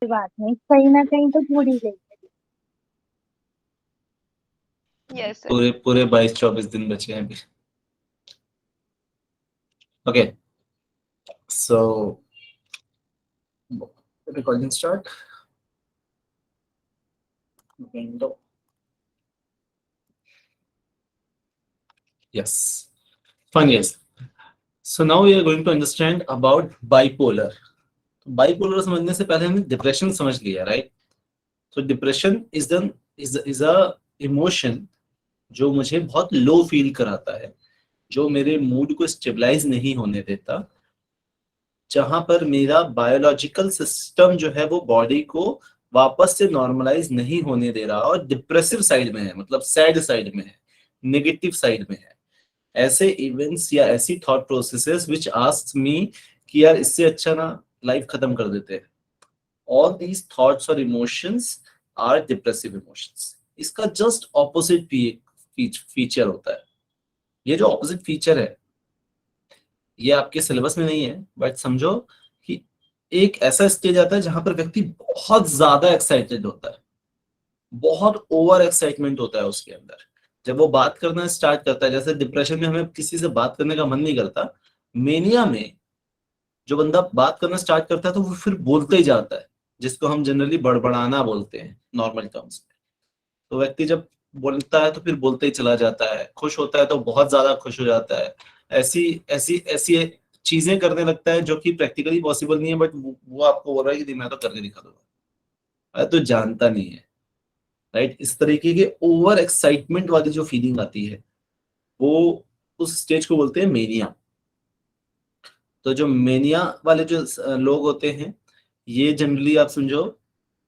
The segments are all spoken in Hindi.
कोई बात नहीं, कहीं ना कहीं तो पूरी गई। Yes sir. पूरे पूरे 22-24 दिन बचे हैं अभी। Okay, so recording start. Window, yes, fine, yes. So now we are going to understand about bipolar. Bipolar समझने से पहले हमने डिप्रेशन समझ लिया, राइट? तो डिप्रेशन इज अ इमोशन जो मुझे बहुत लो फील कराता है, जो मेरे मूड को स्टेबलाइज नहीं होने देता, जहां पर मेरा बायोलॉजिकल सिस्टम जो है वो बॉडी को वापस से नॉर्मलाइज नहीं होने दे रहा और डिप्रेसिव साइड में है, मतलब सैड साइड में है, नेगेटिव साइड में है। ऐसे इवेंट्स या ऐसी थॉट प्रोसेसेस विच आस्क मी कि यार इससे अच्छा ना लाइफ खत्म कर देते हैं। ऑल दीज थॉट्स और इमोशंस आर डिप्रेसिव इमोशंस। इसका जस्ट ऑपोजिट फीचर होता है। ये जो ऑपोजिट फीचर है ये आपके सिलेबस में नहीं है, बट समझो कि एक ऐसा स्टेज आता है जहां पर व्यक्ति बहुत ज्यादा एक्साइटेड होता है, बहुत ओवर एक्साइटमेंट होता है उसके अंदर। जब वो बात करना स्टार्ट करता है, जैसे डिप्रेशन में हमें किसी से बात करने का मन नहीं करता, मेनिया में जो बंदा बात करना स्टार्ट करता है तो वो फिर बोलते ही जाता है, जिसको हम जनरली बड़बड़ाना बोलते हैं नॉर्मल टर्म्स में। तो व्यक्ति जब बोलता है तो फिर बोलते ही चला जाता है, खुश होता है तो बहुत ज्यादा खुश हो जाता है, ऐसी ऐसी ऐसी चीजें करने लगता है जो कि प्रैक्टिकली पॉसिबल नहीं है, बट वो आपको बोल रहा है कि मैं तो करके दिखा दूंगा। अरे तो जानता नहीं है, राइट? इस तरीके के ओवर एक्साइटमेंट वाली जो फीलिंग आती है वो उस स्टेज को बोलते हैं मेनिया। तो जो मेनिया वाले जो लोग होते हैं, ये जनरली आप समझो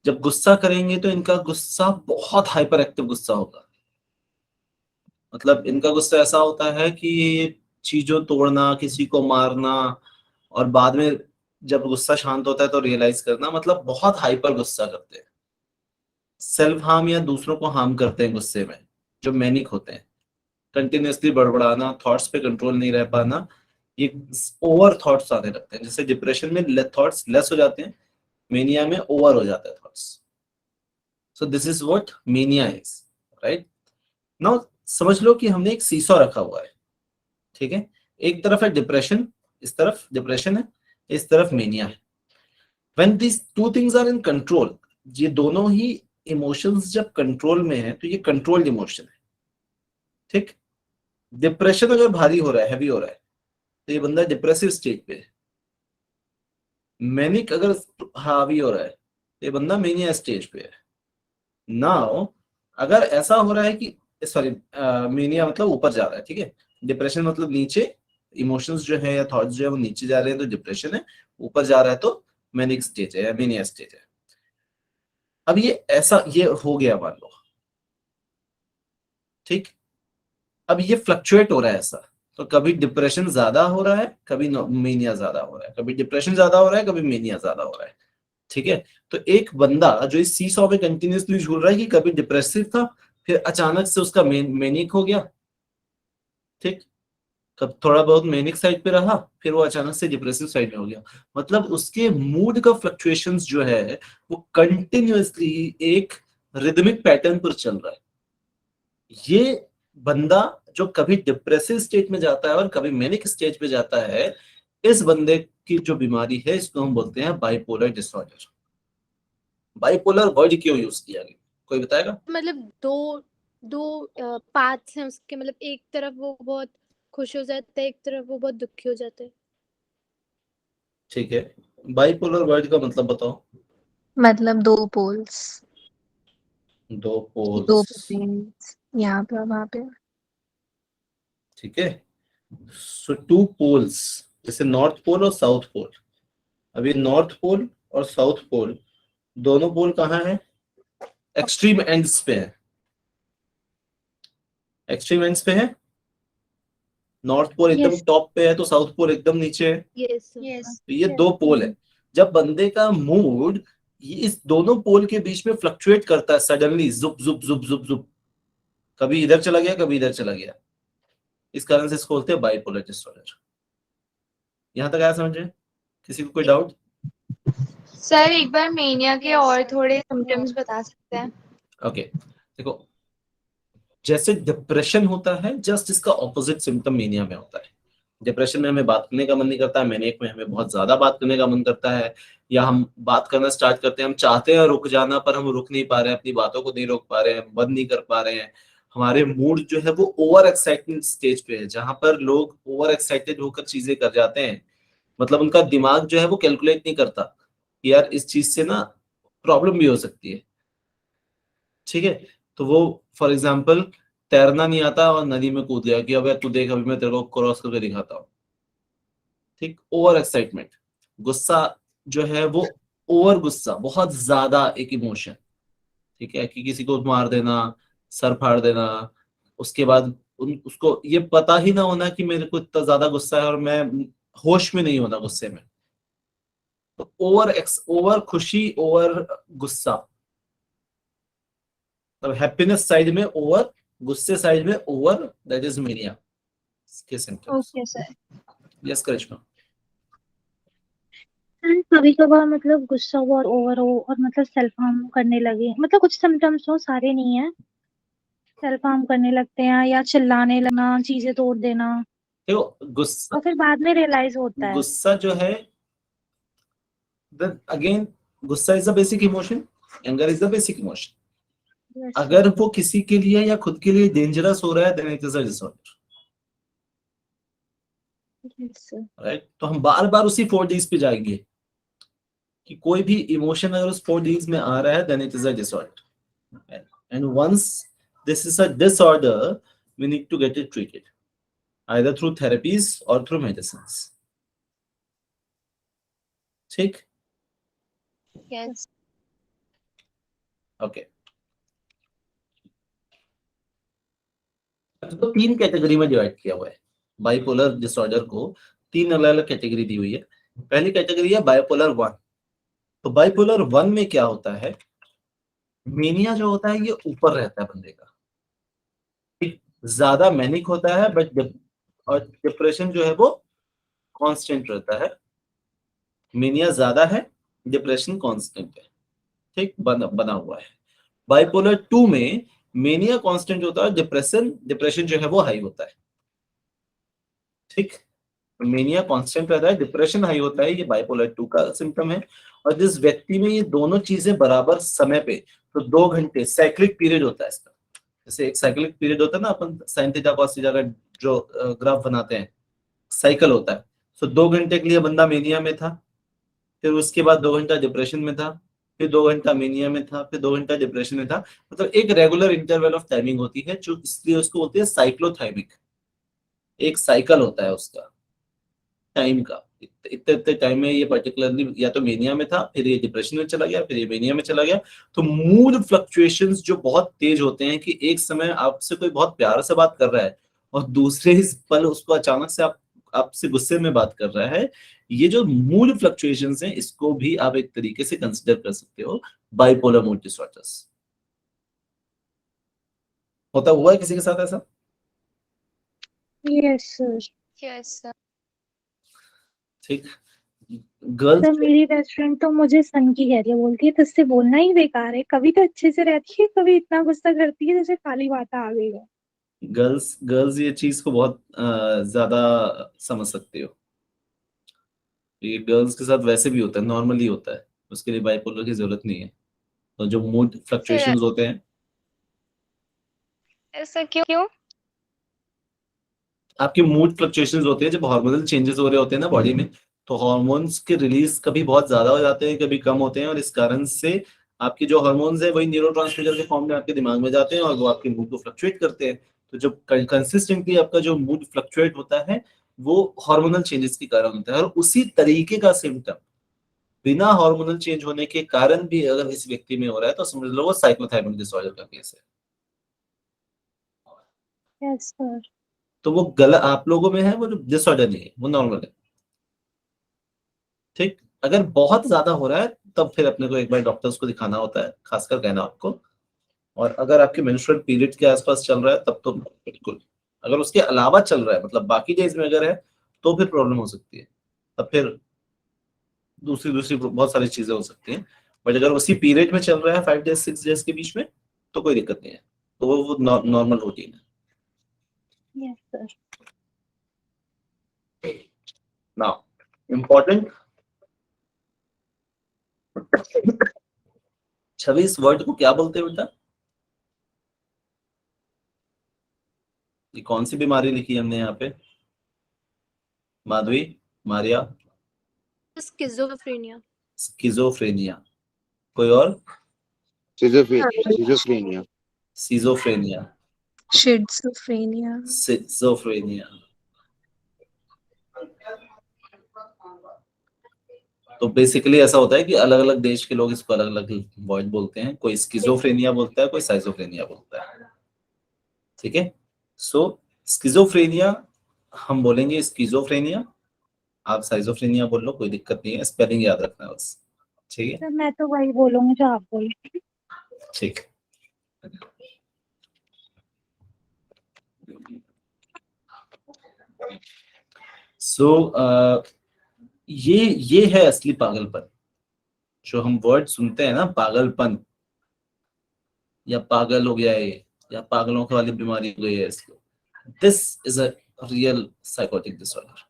जब गुस्सा करेंगे तो इनका गुस्सा बहुत हाइपर एक्टिव गुस्सा होगा। मतलब इनका गुस्सा ऐसा होता है कि चीजों तोड़ना, किसी को मारना, और बाद में जब गुस्सा शांत होता है तो रियलाइज करना, मतलब बहुत हाइपर गुस्सा करते हैं। सेल्फ हार्म या दूसरों को हार्म करते हैं गुस्से में, जो मैनिक होते हैं। कंटिन्यूअसली बड़बड़ाना, थॉट्स पे कंट्रोल नहीं रह पाना, ये ओवर थॉट्स आने लगते हैं। जैसे डिप्रेशन में थॉट्स लेस हो जाते हैं, मेनिया में ओवर हो जाते हैं thoughts. So this is what mania is, right? Now समझ लो कि हमने एक सीसॉ रखा हुआ है, ठीक है? एक तरफ है डिप्रेशन, इस तरफ डिप्रेशन है, इस तरफ मेनिया है। When these two things are in control, ये दोनों ही इमोशंस जब कंट्रोल में है तो ये कंट्रोल्ड इमोशन है, ठीक? डिप्रेशन अगर भारी हो रहा है, हैवी हो रहा है, तो ये बंदा डिप्रेसिव स्टेट पे है। मैनिक अगर हावी हो रहा है तो ये बंदा मेनिया स्टेज पे है। नाउ अगर ऐसा हो रहा है कि सॉरी, मेनिया मतलब ऊपर जा रहा है, ठीक है? डिप्रेशन मतलब नीचे, इमोशंस जो है या थॉट्स जो है वो नीचे जा रहे हैं तो डिप्रेशन है, ऊपर जा रहा है तो मैनिक स्टेज है या मेनिया स्टेज है। अब ये ऐसा ये हो गया मान लो, ठीक? अब ये फ्लक्चुएट हो रहा है ऐसा, तो कभी डिप्रेशन ज्यादा हो रहा है, कभी मेनिया ज्यादा हो रहा है, कभी डिप्रेशन ज्यादा हो रहा है, कभी मेनिया ज्यादा हो रहा है, ठीक है? तो एक बंदा जो इस सीसॉ में कंटिन्यूअसली झूल रहा है कि कभी डिप्रेसिव था, फिर अचानक से उसका मेनिक हो गया, ठीक? कब थोड़ा बहुत मेनिक साइड पे रहा, फिर वो अचानक से डिप्रेसिव साइड में हो गया। मतलब उसके मूड का फ्लक्चुएशंस जो है वो कंटिन्यूअसली एक रिदमिक पैटर्न पर चल रहा है। ये बंदा जो कभी डिप्रेसिव स्टेट में जाता है और कभी मैनिक स्टेज पे जाता है, इस बंदे की जो बीमारी है इसको हम बोलते हैं बाइपोलर डिसऑर्डर। बाइपोलर वर्ड क्यों यूज किया गया, कोई बताएगा? मतलब दो दो पाथ्स हैं उसके, मतलब एक तरफ वो बहुत खुश हो जाता है, एक तरफ वो बहुत दुखी हो जाता है। ठीक है, बाइपोलर वर्ड का मतलब बताओ। मतलब दो पोल्स, दो दो पोल्स, पोल्स यहाँ पे और वहाँ पे। ठीक है। सो टू पोल्स, जैसे नॉर्थ पोल और साउथ पोल। अभी नॉर्थ पोल और साउथ पोल दोनों पोल कहाँ है? एक्सट्रीम एंड्स पे है। एक्सट्रीम एंड्स पे है। नॉर्थ पोल एकदम यस टॉप पे है तो साउथ पोल एकदम नीचे है। यस तो ये दो पोल है। जब बंदे का मूड ये इस दोनों पोल के बीच में फ्लक्चुएट करता है सडनली, जुप जुप जुप जुप जुप, कभी इधर चला गया कभी इधर चला गया, इस कारण से इसको बोलते हैं बाइपोलर डिसऑर्डर। यहां तक आया समझ में? किसी को कोई डाउट? सर एक बार मेनिया के और थोड़े सिम्टम्स बता सकते हैं? ओके देखो, जैसे डिप्रेशन होता है जस्ट इसका ऑपोजिट सिम्टम मेनिया में होता है। डिप्रेशन में हमें बात करने का मन नहीं करता है, मैनियक में हमें बहुत ज्यादा बात करने का मन करता है, या हम बात करना स्टार्ट करते हैं, हम चाहते हैं रुक जाना पर हम रुक नहीं पा रहे हैं, अपनी बातों को नहीं रोक पा रहे हैं, बंद नहीं कर पा रहे हैं। हमारे मूड जो है वो ओवर एक्साइटमेंट स्टेज पे है, जहां पर लोग ओवर एक्साइटेड होकर चीजें कर जाते हैं। मतलब उनका दिमाग जो है वो कैलकुलेट नहीं करता कि यार इस चीज से ना प्रॉब्लम भी हो सकती है। ठीक है, तो वो फॉर एग्जाम्पल तैरना नहीं आता और नदी में कूद गया कि अबे तू देख अभी मैं तेरे को क्रॉस करके दिखाता हूँ। ठीक, ओवर एक्साइटमेंट। गुस्सा जो है वो ओवर गुस्सा, बहुत ज्यादा एक इमोशन, ठीक है, कि किसी को मार देना, सर फाड़ देना, उसके बाद उसको ये पता ही ना होना कि मेरे को इतना ज्यादा गुस्सा है और मैं होश में नहीं होना गुस्से में। तो ओवर खुशी, ओवर गुस्सा, तो हैप्पीनेस साइड में ओवर, गुस्से साइड में ओवर, दैट इज मेनिया के सिम्टम्स। Okay sir. यस करिश्मा। कभी कभार मतलब गुस्सा हुआ और ओवर हो और मतलब सेल्फ हार्म करने लगे, मतलब कुछ सिम्टम्स हो, सारे नहीं है, सेल्फ हार्म करने लगते हैं या चिल्लाने लगना, चीजें तोड़ देना, देखो गुस्सा, और फिर बाद में रियलाइज होता है। गुस्सा जो है, अगेन गुस्सा is the basic emotion, anger is the basic emotion. Yes, अगर वो किसी के लिए या खुद के लिए डेंजरस हो रहा है then it is a disorder, yes, sir. Right. तो हम बार बार उसी 4Ds पे जाएंगे कि कोई भी इमोशन अगर उस 4Ds में आ रहा है then it is a disorder, and once this is a disorder we need to get it treated either through therapies or through medicines। ठीक, यस। ओके। तो तीन कैटेगरी में डिवाइड किया हुआ है बाइपोलर डिसऑर्डर को, तीन अलग अलग कैटेगरी दी हुई है। पहली कैटेगरी है बाइपोलर 1। तो बाइपोलर 1 में क्या होता है, मेनिया जो होता है ये ऊपर रहता है बंदे का, ठीक? ज्यादा मैनिक होता है बट और डिप्रेशन जो है वो कांस्टेंट रहता है। मेनिया ज्यादा है, डिप्रेशन कांस्टेंट है, ठीक, बना हुआ है। बाइपोलर 2 में मेनिया कांस्टेंट होता है, डिप्रेशन जो है वो हाई होता है। ठीक, मेनिया कांस्टेंट रहता है, डिप्रेशन हाई होता है, ये बाइपोलर 2 का सिम्टम है। और जिस व्यक्ति में ये दोनों चीजें बराबर समय पे, तो 2 घंटे साइक्लिक पीरियड होता है इसका। जैसे एक साइक्लिक पीरियड होता है ना, अपन साइन थीटा कॉस थीटा का जो ग्राफ बनाते हैं, साइकिल होता है। तो 2 घंटे के लिए बंदा मेनिया में था, फिर उसके बाद 2 घंटा डिप्रेशन में था, फिर 2 घंटा मेनिया में था, फिर 2 घंटा डिप्रेशन में था। मतलब एक रेगुलर इंटरवल ऑफ टाइमिंग होती है, जो इसलिए उसको बोलते हैं साइक्लोथाइमिक। एक साइकिल होता है उसका टाइम का, इतने इतने टाइम में ये पर्टिकुलरली या तो मेनिया में था, फिर ये डिप्रेशन में चला गया, फिर ये मेनिया में चला गया। तो मूड फ्लक्चुएशंस जो बहुत तेज होते हैं कि एक समय आपसे कोई बहुत प्यार से बात कर रहा है और दूसरे ही पल उसको अचानक से आपसे गुस्से में बात कर रहा है, ये जो मूड फ्लक्चुएशंस हैं इसको भी आप एक तरीके से कंसिडर कर सकते हो बाइपोलर मूड डिसऑर्डर्स। होता हुआ है किसी के साथ ऐसा? Yes, sir. Yes sir. ठीक, गर्ल्स, सर मेरी बेस्ट फ्रेंड तो मुझे सन की कह रही है, बोलती है तुझसे बोलना ही बेकार है, कभी तो अच्छे से रहती है, कभी इतना गुस्सा करती है जैसे काली बात आ गई है। गर्ल्स ये चीज को बहुत ज्यादा समझ सकते हो। ये गर्ल्स के साथ वैसे भी होता है, नॉर्मली होता है, उसके लिए बाइपोलर की जरूरत नहीं है। तो जो मूड फ्लक्चुएशंस होते हैं, ऐसा क्यों? आपके मूड फ्लक्चुएशंस होते हैं जब हार्मोनल चेंजेस हो रहे होते हैं ना बॉडी में, तो हार्मोन्स के रिलीज कभी बहुत ज्यादा हो जाते हैं, कभी कम होते हैं, और इस कारण से आपके जो हार्मोन्स है वही न्यूरोट्रांसमीटर के फॉर्म में आपके दिमाग में जाते हैं और वो आपके मूड को फ्लक्चुएट करते हैं। तो जब कंसिस्टेंटली आपका जो मूड फ्लक्चुएट होता है वो हार्मोनल चेंजेस के कारण होता है। और उसी तरीके का सिम्टम बिना हार्मोनल चेंज होने के कारण भी अगर इस व्यक्ति में हो रहा है तो समझ लो वो साइक्लोथाइमिक डिसऑर्डर का केस है। Yes sir. तो वो गलत आप लोगों में है, वो डिसऑर्डर नहीं है, वो नॉर्मल है। ठीक, अगर बहुत ज्यादा हो रहा है तब फिर अपने को एक बार डॉक्टर्स को दिखाना होता है, खासकर कहना आपको। और अगर आपके मेंस्ट्रुअल पीरियड के आसपास चल रहा है तब तो बिल्कुल, अगर उसके अलावा चल रहा है मतलब बाकी डेज में अगर है तो फिर प्रॉब्लम हो सकती है, तब फिर दूसरी दूसरी बहुत सारी चीजें हो सकती हैं, बट अगर उसी पीरियड में चल रहा है 5 days 6 days के बीच में तो कोई दिक्कत नहीं है, तो वो नॉर्मल रूटीन है। Yes sir. नाउ इम्पोर्टेंट, छवि इस वर्ड को क्या बोलते हैं बेटा? ये कौन सी बीमारी लिखी हमने यहाँ पे? माधवी, मारिया? स्किज़ोफ्रेनिया। स्किज़ोफ्रेनिया। कोई और? Schizophrenia. Schizophrenia, Schizophrenia. सिजोफ्रेनिया। तो बेसिकली ऐसा होता है कि अलग अलग देश के लोग इसको अलग अलग वर्ड बोलते हैं, कोई स्किज़ोफ्रेनिया बोलता है, कोई साइजोफ्रेनिया बोलता है, ठीक है। सो स्किज़ोफ्रेनिया हम बोलेंगे स्किज़ोफ्रेनिया, आप साइजोफ्रेनिया बोल लो, कोई दिक्कत नहीं है, स्पेलिंग याद रखना है बस, ठीक है। सर मैं तो वही बोलूंगी जो आप बोले। ठीक। सो ये है असली पागलपन, जो हम वर्ड सुनते हैं ना, पागलपन या पागल हो गया है या पागलों की वाली बीमारी हो गई है, इसको this is a real psychotic disorder,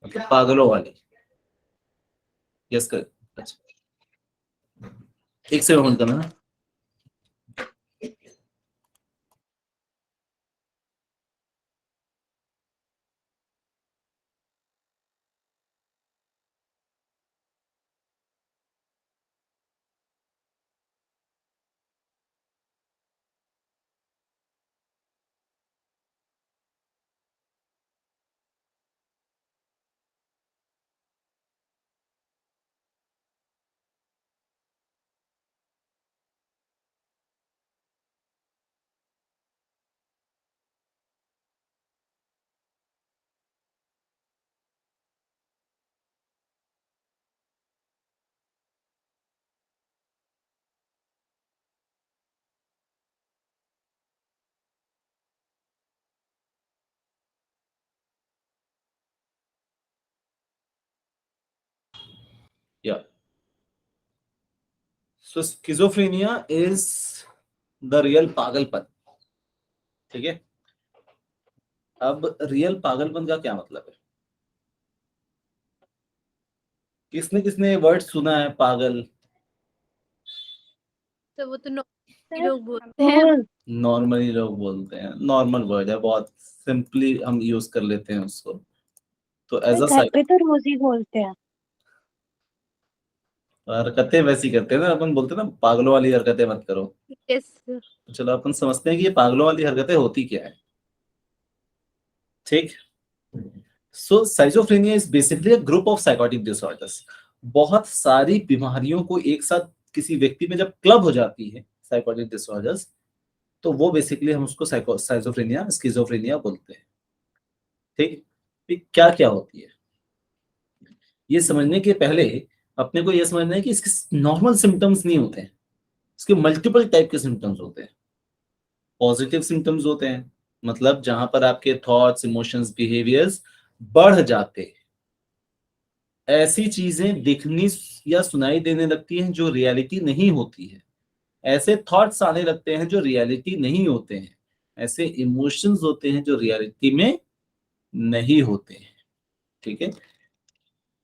मतलब पागलों वाली। यस कर, अच्छा एक से होल्ड करना ना। Yeah. So schizophrenia is the real पागलपन, ठीक है। अब रियल पागलपन का क्या मतलब है? किसने किसने वर्ड सुना है पागल? तो वो तो सर लोग बोलते हैं। वो नॉर्मली लोग बोलते हैं, नॉर्मल वर्ड है, बहुत सिंपली हम यूज कर लेते हैं उसको। तो एज अ घर पे तो रोज ही बोलते हैं। हरकतें वैसी करते हैं ना, अपन बोलते हैं ना पागलों वाली हरकतें मत करो। यस। तो चलो अपन समझते हैं कि ये पागलों वाली हरकतें होती क्या है, ठीक। So schizophrenia is basically a group of psychotic disorders. बहुत सारी बीमारियों को एक साथ किसी व्यक्ति में जब क्लब हो जाती है साइकोटिक डिसऑर्डर्स, तो वो बेसिकली हम उसको साइजोफ्रेनिया, स्किजोफ्रेनिया बोलते हैं, ठीक। क्या क्या होती है ये समझने के पहले अपने को ये समझना है कि इसके नॉर्मल सिम्टम्स नहीं होते हैं, इसके मल्टीपल टाइप के सिम्टम्स होते हैं। पॉजिटिव सिम्टम्स होते हैं, मतलब जहां पर आपके थॉट्स, इमोशंस, बिहेवियर्स बढ़ जाते हैं, ऐसी चीजें दिखनी या सुनाई देने लगती हैं जो रियलिटी नहीं होती है, ऐसे थॉट्स आने लगते हैं जो रियलिटी नहीं होते हैं, ऐसे इमोशंस होते हैं जो रियलिटी में नहीं होते हैं, ठीक है।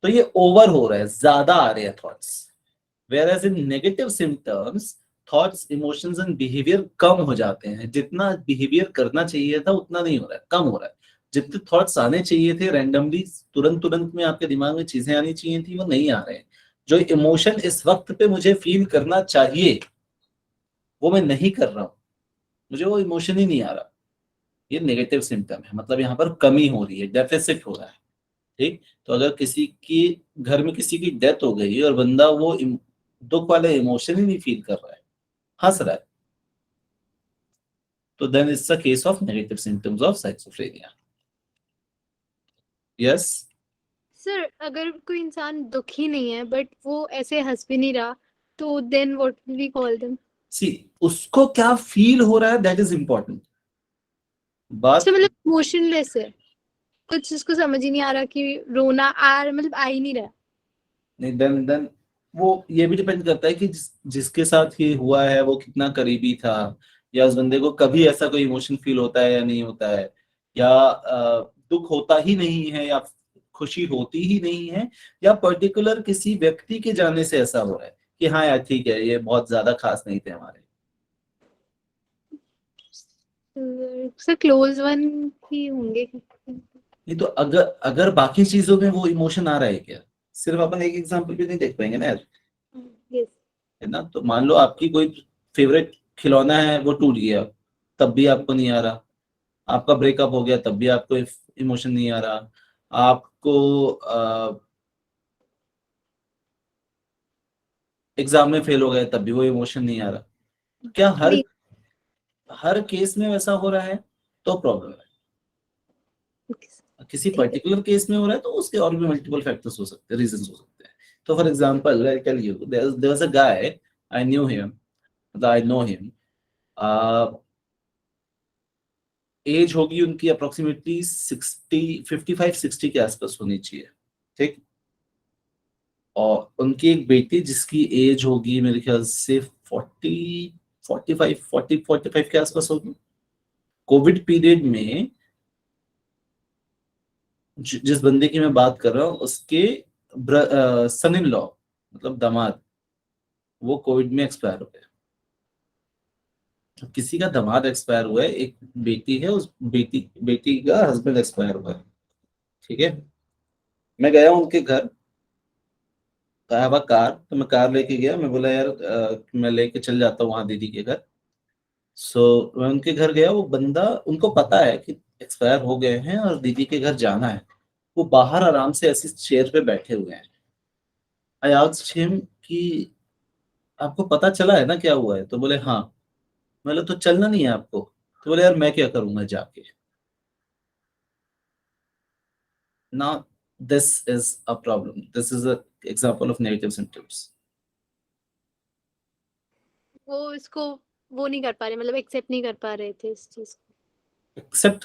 तो ये ओवर हो रहा है, ज्यादा आ रहे हैं thoughts, whereas in negative symptoms thoughts, emotions and behavior कम हो जाते हैं। जितना बिहेवियर करना चाहिए था उतना नहीं हो रहा है, कम हो रहा है। जितने थॉट्स आने चाहिए थे रैंडमली, तुरंत तुरंत में आपके दिमाग में चीजें आनी चाहिए थी, वो नहीं आ रहे हैं। जो इमोशन इस वक्त पे मुझे फील करना चाहिए वो मैं नहीं कर रहा हूँ, मुझे वो इमोशन ही नहीं आ रहा, ये नेगेटिव सिम्टम है, मतलब यहाँ पर कमी हो रही है, डेफिसिट हो रहा है, ठीक। तो अगर किसी की घर में किसी की डेथ हो गई और बंदा वो दुख वाले इमोशन ही नहीं फील कर रहा है, हंस रहा है, तो then it's a case of negative symptoms of psychophrenia. Yes sir अगर कोई इंसान दुखी नहीं है बट वो ऐसे हंस भी नहीं रहा, तो then what we call them? See, उसको क्या फील हो रहा है दैट इज इंपॉर्टेंट बात। मतलब इमोशनलेस है, कुछ उसको समझ ही नहीं आ रहा कि रोना मतलब आ ही नहीं रहा। नहीं, देन वो ये भी डिपेंड करता है कि जिसके साथ ये हुआ है वो कितना करीबी था, या उस बंदे को कभी ऐसा कोई इमोशन फील होता है या नहीं होता है, या दुख होता ही नहीं है, या खुशी होती ही नहीं है, या पर्टिकुलर किसी व्यक्ति के जाने से ऐसा हो रहा है कि हाँ यार ठीक है ये बहुत ज्यादा खास नहीं थे हमारे। सर क्लोज वन ही होंगे। नहीं तो अगर अगर बाकी चीजों में वो इमोशन आ रहा है क्या, सिर्फ अपन एक एग्जांपल भी नहीं देख पाएंगे ना यार, यस। है ना। तो मान लो आपकी कोई फेवरेट खिलौना है वो टूट गया, तब भी आपको नहीं आ रहा। आपका ब्रेकअप हो गया तब भी आपको इमोशन नहीं आ रहा। आपको एग्जाम में फेल हो गए तब भी वो इमोशन नहीं आ रहा। क्या हर नहीं। हर केस में वैसा हो रहा है तो प्रॉब्लम है। किसी ठीक है। पर्टिकुलर केस में हो रहा है तो उसके और भी मल्टीपल फैक्टर्स हो सकते हैं, रीजंस हो सकते हैं। तो for example I tell you there was a guy, I knew him, I know him, age होगी उनकी अप्रोक्सीमेटली 55-60 के आसपास होनी चाहिए, ठीक। और उनकी एक बेटी जिसकी एज होगी मेरे ख्याल से 45 के आसपास होगी। कोविड पीरियड में जिस बंदे की मैं बात कर रहा हूँ उसके सन इन लॉ, मतलब दामाद, वो कोविड में एक्सपायर हो गए। किसी का दामाद एक्सपायर हुआ है, एक बेटी है, उस बेटी का हस्बैंड एक्सपायर हुआ है, ठीक है। मैं गया उनके घर, कहा हुआ कार, तो मैं कार लेके गया। मैं बोला यार मैं लेके चल जाता हूँ वहां दीदी के घर। मैं उनके घर गया। वो बंदा, उनको पता है कि एक्सपायर हो गए हैं और दीदी के घर जाना है। वो बाहर आराम से ऐसी चेयर पे बैठे हुए हैं। आई आस्क्ड हिम कि आपको पता चला है ना क्या हुआ है? तो बोले हाँ। मैं बोला तो चलना नहीं है आपको? तो बोले यार मैं क्या करूंगा जाके। ना, this is a problem, this is a example of negative symptoms. वो इसको वो नहीं कर पा रहे, मतलब एक्सेप्ट नहीं कर पा रहे थे इस चीज को। एक्सेप्ट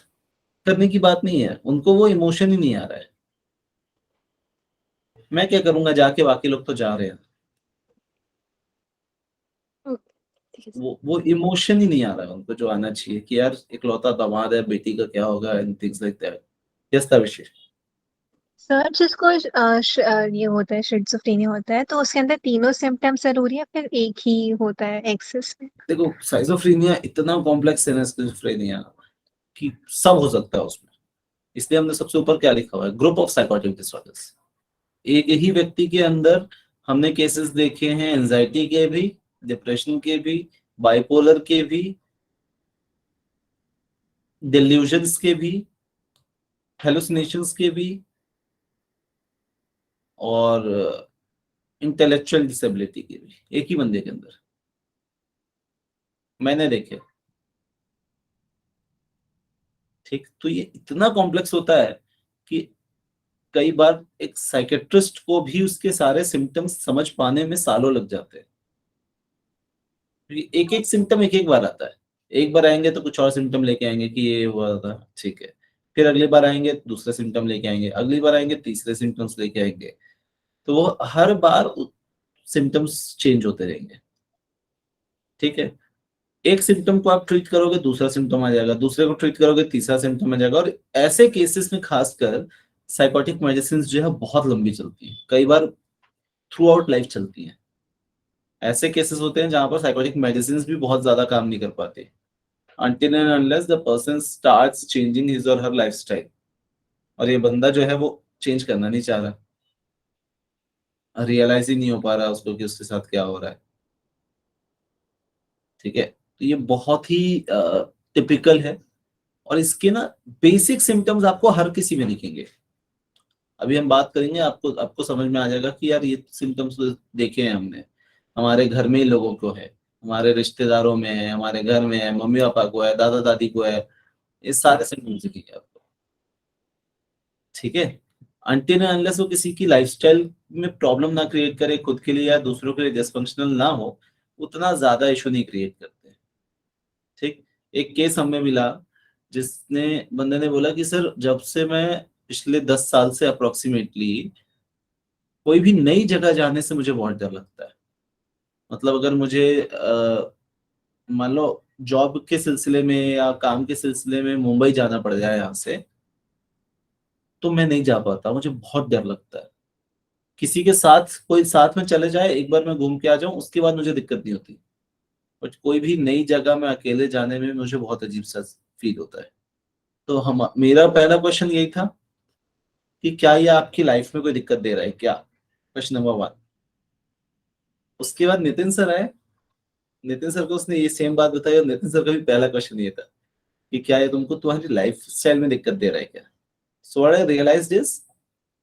करने की बात नहीं है, उनको वो इमोशन ही नहीं आ रहा है। मैं क्या करूंगा जाके, बाकी लोग तो जा रहे हैं। ओके, ठीक है सर। वो इमोशन ही नहीं आ रहा है उनको जो आना चाहिए कि यार इकलौता दामाद है, बेटी का क्या होगा, and things like that. Yes Vishesh. Sir जिसको ये होता है शिज़ोफ्रेनिया होता है तो उसके अंदर तीनों सिम्टम्स जरूरी है फिर एक ही होता है एक्सेस में? देखो साइजोफ्रेनिया इतना कॉम्प्लेक्स है ना, स्किज़ोफ्रेनिया, कि सब हो सकता है उसमें। इसलिए हमने सबसे ऊपर क्या लिखा हुआ है, ग्रुप ऑफ साइकोटिक डिसऑर्डर्स। एक ही व्यक्ति के अंदर हमने केसेस देखे हैं एंजाइटी के भी, डिप्रेशन के भी, बाइपोलर के भी, डिल्यूजन्स के भी, हेलुसिनेशंस के भी, और इंटेलेक्चुअल डिसेबिलिटी के भी, एक ही बंदे के अंदर मैंने देखे। ठीक, तो ये इतना कॉम्प्लेक्स होता है कि कई बार एक साइकेट्रिस्ट को भी उसके सारे सिम्टम्स समझ पाने में सालों लग जाते हैं। एक एक सिम्टम एक एक बार आता है। एक बार आएंगे तो कुछ और सिम्टम लेके आएंगे कि ये हुआ था, ठीक है। फिर अगली बार आएंगे दूसरे सिम्टम लेके आएंगे, अगली बार आएंगे तीसरे सिम्टम्स लेके आएंगे। तो वो हर बार सिम्टम्स चेंज होते रहेंगे, ठीक है। एक सिम्टम को आप ट्रीट करोगे दूसरा सिम्टम आ जाएगा, दूसरे को ट्रीट करोगे तीसरा सिम्टम आ जाएगा। और ऐसे केसेस में खासकर साइकोटिक मेडिसिन जो है बहुत लंबी चलती है, कई बार थ्रू आउट लाइफ चलती है। ऐसे केसेस होते हैं जहां पर साइकोटिक मेडिसिन भी बहुत ज्यादा काम नहीं कर पाते until and unless the person starts changing his or her lifestyle। और ये बंदा जो है वो चेंज करना नहीं चाह रहा, रियलाइज ही नहीं हो पा रहा उसको कि उसके साथ क्या हो रहा है, ठीक है। तो ये बहुत ही टिपिकल है। और इसके ना बेसिक सिम्टम्स आपको हर किसी में दिखेंगे। अभी हम बात करेंगे, आपको आपको समझ में आ जाएगा कि यार ये सिम्टम्स देखे हैं हमने, हमारे घर में ही लोगों को है, हमारे रिश्तेदारों में है, हमारे घर में है, मम्मी पापा को है, दादा दादी को है। ये सारे सिम्टम्स दिखेंगे आपको, ठीक है। अनटिल अनलेस वो किसी की लाइफस्टाइल में प्रॉब्लम ना क्रिएट करे, खुद के लिए या दूसरों के लिए डिसफंक्शनल ना हो, उतना ज्यादा इशू नहीं क्रिएट करते, ठीक। एक केस हमें मिला जिसने बंदे ने बोला कि सर जब से मैं पिछले 10 साल से अप्रोक्सीमेटली कोई भी नई जगह जाने से मुझे बहुत डर लगता है। मतलब अगर मुझे मान लो जॉब के सिलसिले में या काम के सिलसिले में मुंबई जाना पड़ जाए यहाँ से, तो मैं नहीं जा पाता, मुझे बहुत डर लगता है। किसी के साथ कोई साथ में चले जाए, एक बार मैं घूम के आ जाऊं, उसके बाद मुझे दिक्कत नहीं होती। बट कोई भी नई जगह में अकेले जाने में मुझे बहुत अजीब सा फील होता है। तो हम मेरा पहला क्वेश्चन यही था कि क्या ये आपकी लाइफ में कोई दिक्कत दे रहा है क्या, क्वेश्चन नंबर 1। उसके बाद नितिन सर आए, नितिन सर को उसने ये सेम बात बताई, और नितिन सर का भी पहला क्वेश्चन ये था कि क्या ये तुमको तुम्हारी लाइफ स्टाइल में दिक्कत दे रहा है क्या। So what I realized is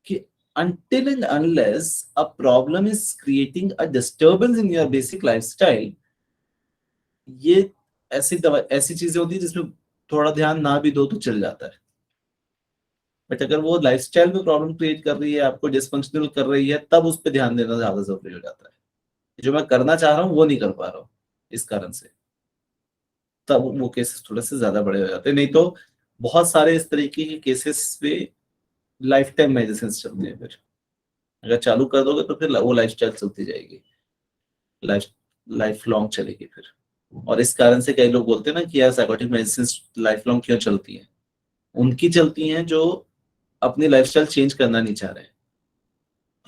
कि until and unless a problem is creating a disturbance in your basic lifestyle, ये ऐसी चीजें होती है जिसमें थोड़ा ध्यान ना भी दो तो चल जाता है। बट अगर वो लाइफस्टाइल में प्रॉब्लम क्रिएट कर रही है, आपको डिसफंक्शनल कर रही है, तब उस पर ध्यान देना ज्यादा जरूरी हो जाता है। जो मैं करना चाह रहा हूँ वो नहीं कर पा रहा हूँ इस कारण से, तब वो केसेस थोड़े से ज्यादा बड़े हो जाते हैं। नहीं तो बहुत सारे इस तरीके के केसेस पे लाइफ टाइम मेडिसिन चलते हैं। फिर अगर चालू कर दोगे तो फिर वो लाइफस्टाइल चलती जाएगी, लाइफ लाइफ लॉन्ग चलेगी फिर। और इस कारण से कई लोग बोलते हैं ना कि यार साइकोटिक मेडिसिन लाइफ लॉन्ग क्यों चलती हैं। उनकी चलती हैं जो अपनी लाइफस्टाइल चेंज करना नहीं चाह रहे हैं।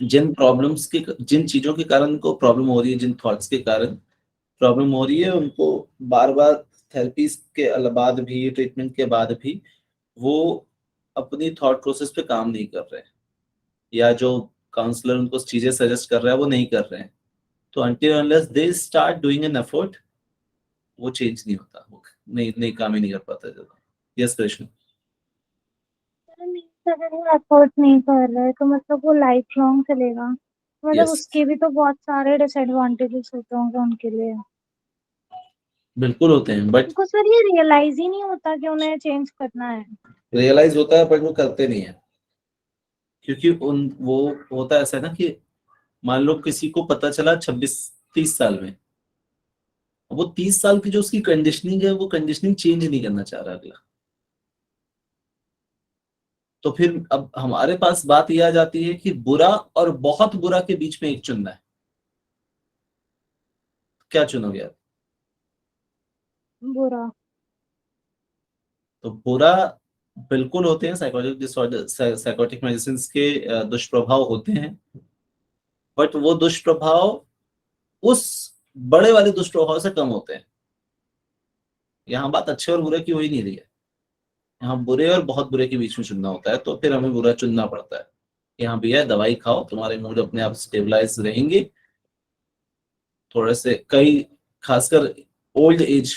जिन चीजों के कारण उनको प्रॉब्लम हो रही है, जिन थॉट्स के कारण प्रॉब्लम हो रही है, उनको बार बार थेरेपी के बाद भी, ट्रीटमेंट के बाद भी वो अपनी थॉट प्रोसेस पे काम नहीं कर रहे हैं, या जो काउंसलर उनको चीजें सजेस्ट कर रहा है वो नहीं कर रहे हैं। तो until unless they start doing an effort, वो चेंज नहीं होता, वो नहीं काम ही नहीं कर पाता ज्यादा। यस कृष्ण। अगर वो एफर्ट नहीं कर रहा है तो मतलब वो लाइफ लॉन्ग चलेगा, मतलब यस, उसके भी तो बहुत सारे डिसएडवांटेजेस होते होंगे उनके लिए। बिल्कुल होते हैं, बट उनको सर ये रियलाइज ही नहीं होता कि उन्हें चेंज करना है। रियलाइज होता है बट वो करते नहीं है। क्योंकि वो होता है ऐसा ना कि मान लो किसी को पता चला 26-30 साल में, वो 30 साल की जो उसकी कंडीशनिंग है, वो कंडीशनिंग चेंज नहीं करना चाह रहा अगला। तो फिर अब हमारे पास बात यह आ जाती है कि बुरा और बहुत बुरा के बीच में एक चुनना है। क्या चुनोगे आप? बुरा। तो बुरा बिल्कुल होते हैं, साइकोलॉजिकल डिसऑर्डर, साइकोटिक मेडिसिन के दुष्प्रभाव होते हैं। बट वो दुष्प्रभाव उस बड़े वाले दुष्प्रभाव से कम होते हैं। यहाँ बात अच्छे और बुरे की हो ही नहीं रही है, यहाँ बुरे और बहुत बुरे के बीच में चुनना होता है। तो फिर हमें बुरा चुनना पड़ता है। यहाँ भी है, दवाई खाओ, तुम्हारे मूड अपने आप स्टेबलाइज रहेंगे। थोड़े से कई, खासकर ओल्ड एज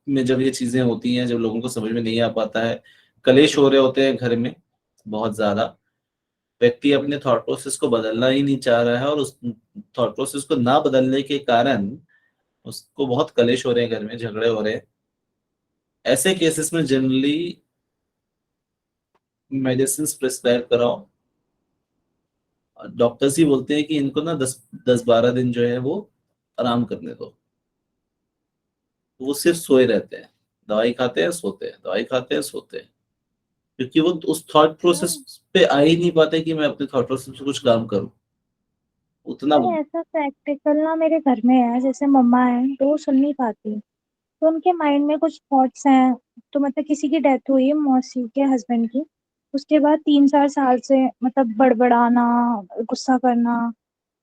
में जब ये चीजें होती हैं, जब लोगों को समझ में नहीं आ पाता है, कलेश हो रहे होते हैं घर में बहुत ज्यादा, व्यक्ति अपने थॉट प्रोसेस को बदलना ही नहीं चाह रहा है, और उस थॉट प्रोसेस को ना बदलने के कारण उसको बहुत कलेश हो रहे हैं, घर में झगड़े हो रहे हैं। ऐसे केसेस में जनरली मेडिसिन प्रिस्क्राइब कराओ। डॉक्टर्स ही बोलते हैं कि इनको ना 10-12 दिन जो है वो आराम करने दो। वो सिर्फ सोए रहते हैं, दवाई खाते हैं सोते हैं, दवाई खाते हैं सोते हैं, क्योंकि वो उस थॉट प्रोसेस पे आ ही नहीं पाते कि मैं अपने थॉट प्रोसेस पे कुछ काम करूं उतना। अरे ऐसा प्रैक्टिकल ना मेरे घर में है, जैसे मम्मा है तो वो सुन नहीं पाती, तो उनके माइंड में कुछ थॉट्स हैं। तो मतलब किसी की डेथ हुई है मौसी के हस्बैंड की, उसके बाद 3-4 साल से मतलब बड़बड़ाना, गुस्सा करना।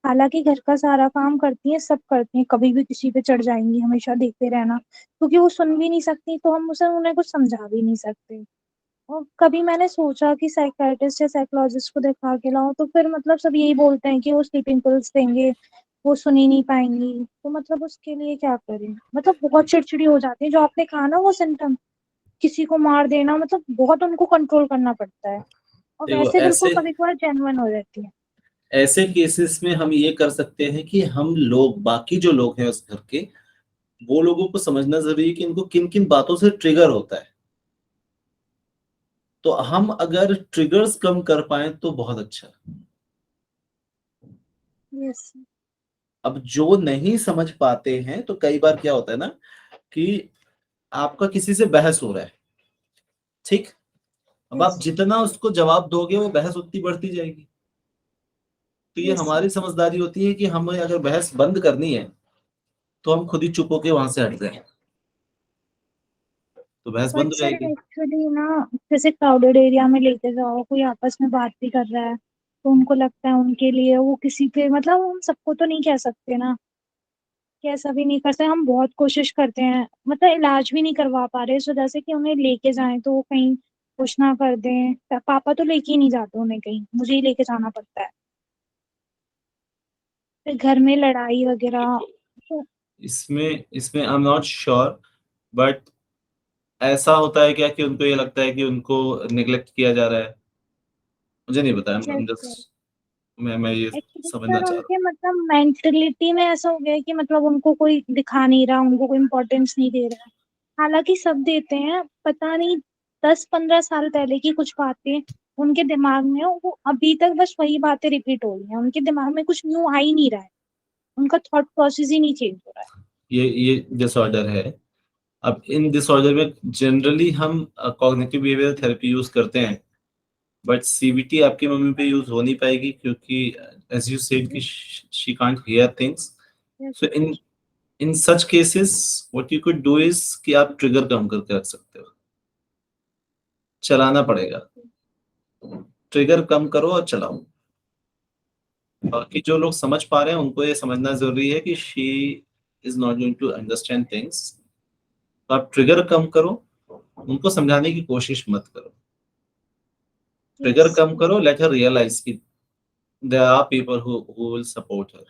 हालांकि घर का सारा काम करती हैं, सब करती हैं, कभी भी किसी पे चढ़ जाएंगी, हमेशा देखते रहना, क्योंकि वो सुन भी नहीं सकती तो हम उसे उन्हें कुछ समझा भी नहीं सकते। और कभी मैंने सोचा कि साइकियाट्रिस्ट या साइकोलॉजिस्ट को दिखा के लाओ, तो फिर मतलब सब यही बोलते हैं कि वो स्लीपिंग पिल्स देंगे, वो सुन ही नहीं पाएंगी। तो मतलब उसके लिए क्या करें, मतलब बहुत चिड़चिड़ी हो जाती है। जो आपने कहा ना वो सिम्टम, किसी को मार देना, मतलब बहुत उनको कंट्रोल करना पड़ता है। और देखो, वैसे बिल्कुल ऐसे कभी कभार जेन्युइन हो जाती है। ऐसे केसेस में हम ये कर सकते हैं कि हम लोग, बाकी जो लोग हैं उस घर के, वो लोगों को समझना जरूरी है कि इनको किन किन बातों से ट्रिगर होता है। तो हम अगर ट्रिगर्स कम कर पाए तो बहुत अच्छा। यस। अब जो नहीं समझ पाते हैं, तो कई बार क्या होता है ना कि आपका किसी से बहस हो रहा है, ठीक, अब आप यस। जितना उसको जवाब दोगे वो बहस उतनी बढ़ती जाएगी। तो ये Yes, हमारी समझदारी होती है कि हमें अगर बहस बंद करनी है तो हम खुद ही चुप होके वहां से हट जाए, तो बहस बंद बट हो सर जाएगी। एक्चुअली ना, जैसे क्राउडेड एरिया में लेके जाओ, कोई आपस में बात भी कर रहा है तो उनको लगता है उनके लिए वो किसी पे, मतलब हम सबको तो नहीं कह सकते ना कि ऐसा भी नहीं कर सकते। हम बहुत कोशिश करते हैं, मतलब इलाज भी नहीं करवा पा रहे इस वजह से कि उन्हें लेके जाएं तो वो कहीं कुछ ना कर दें। पापा तो लेके ही नहीं जाते उन्हें कहीं, मुझे ही लेके जाना पड़ता है। फिर घर में लड़ाई वगैरह। देखो, इसमें इसमें I am not sure, but ऐसा होता है क्या कि उनको ये लगता है कि उनको निगलेक्ट किया जा रहा है? मुझे नहीं पता, I'm just, मैं ये एक्चुअली समझना सर चाह रहा उनके मतलब मेंटलिटी में ऐसा हो गया है कि मतलब उनको कोई दिखा नहीं रहा, उनको कोई इम्पोर्टेंस नहीं दे रहा है। हालांकि सब देते हैं, पता नहीं 10-15 साल पहले की कुछ बातें उनके दिमाग में है, वो अभी तक बस वही बातें रिपीट हो रही हैं, उनके दिमाग में कुछ न्यू आ ही नहीं रहा है, उनका थॉट प्रोसेस ही नहीं चेंज हो रहा है। हूँ। ये डिसऑर्डर है। अब इन डिसऑर्डर में जनरली हम कॉग्निटिव बिहेवियर थेरेपी यूज करते हैं, बट सीबीटी आपकी मम्मी पे यूज हो नहीं पाएगी क्योंकि एज यू सेड कि she can't hear things. Yes, so in such cases what you could do is कि आप ट्रिगर कम करके रख सकते हो, चलाना yes, पड़ेगा। ट्रिगर कम करो और चलाओ। बाकी जो लोग समझ पा रहे हैं उनको ये समझना जरूरी है कि she is not going to understand things. तो आप ट्रिगर कम करो, उनको समझाने की कोशिश मत करो। ट्रिगर yes, कम करो, लेट हर रियलाइज कि there are people who will support her.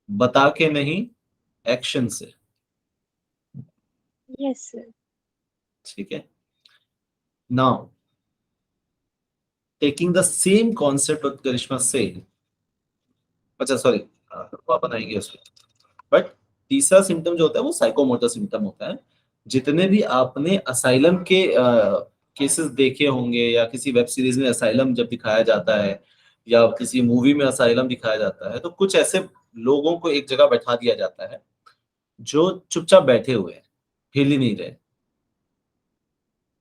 बता के नहीं, एक्शन से। yes, sir. ठीक है। Now taking the same concept of Karishma से, अच्छा सॉरी, आप बनाएंगे उसको, बट तीसरा सिम्टम जो होता है वो साइकोमोटर सिम्टम होता है। जितने भी आपने असाइलम के केसेस देखे होंगे या किसी वेब सीरीज में असाइलम जब दिखाया जाता है या किसी मूवी में असाइलम दिखाया जाता है, तो कुछ ऐसे लोगों को एक जगह बैठा दिया जाता है जो चुपचाप बैठे हुए हैं, हिल ही नहीं रहे,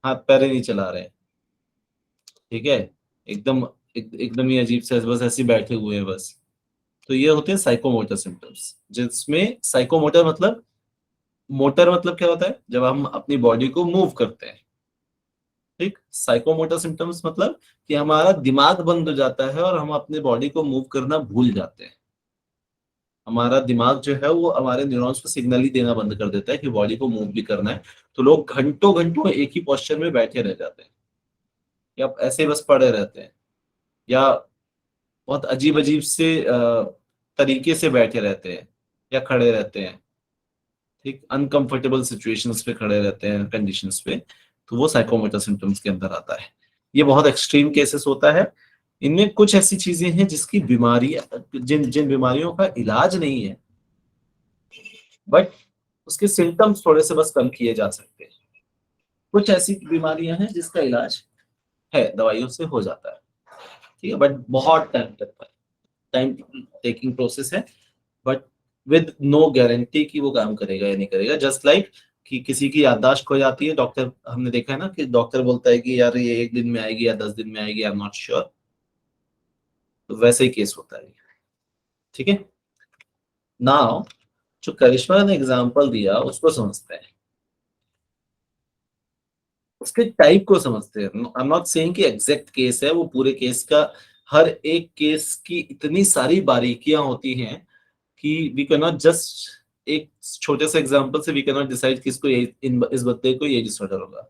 हाथ पैर ही नहीं चला रहे, ठीक है, एकदम ही अजीब से बस ऐसे ही बैठे हुए हैं बस। तो ये होते हैं साइकोमोटर सिम्टम्स, जिसमें साइकोमोटर मतलब, मोटर मतलब क्या होता है जब हम अपनी बॉडी को मूव करते हैं, ठीक। साइकोमोटर सिम्टम्स मतलब कि हमारा दिमाग बंद हो जाता है और हम अपने बॉडी को मूव करना भूल जाते हैं। हमारा दिमाग जो है वो हमारे न्यूरॉन्स को सिग्नल ही देना बंद कर देता है कि बॉडी को मूव भी करना है। तो लोग घंटों घंटों एक ही पोस्चर में बैठे रह जाते हैं या ऐसे ही बस पड़े रहते हैं या बहुत अजीब अजीब से तरीके से बैठे रहते हैं या खड़े रहते हैं, ठीक, अनकंफर्टेबल सिचुएशंस पे खड़े रहते हैं, कंडीशंस पे। तो वो साइकोमोटर सिम्टम्स के अंदर आता है। ये बहुत एक्सट्रीम केसेस होता है। इनमें कुछ ऐसी चीजें हैं जिसकी बीमारी, जिन जिन बीमारियों का इलाज नहीं है, बट उसके सिम्टम्स थोड़े से बस कम किए जा सकते हैं। कुछ ऐसी बीमारियां हैं जिसका इलाज है, दवाइयों से हो जाता है, ठीक है, बट बहुत टाइम लगता है, टाइम टेकिंग प्रोसेस है, बट विद नो गारंटी कि वो काम करेगा या नहीं करेगा। जस्ट लाइक कि किसी की याददाश्त खो जाती है, डॉक्टर, हमने देखा है ना कि डॉक्टर बोलता है कि यार ये 1 दिन में आएगी या 10 दिन में आएगी, आई एम नॉट श्योर। तो वैसे ही केस होता है, ठीक है। नाउ जो करिश्मा ने एग्जांपल दिया उसको समझते हैं, उसके टाइप को समझते हैं। आई एम नॉट सेइंग कि एग्जैक्ट केस है, वो पूरे केस का, हर एक केस की इतनी सारी बारीकियां होती हैं कि वी कैन नॉट जस्ट, एक छोटे से एग्जांपल से वी कैन नॉट डिसाइड कि इसको इस बच्चे को ये डिसऑर्डर होगा।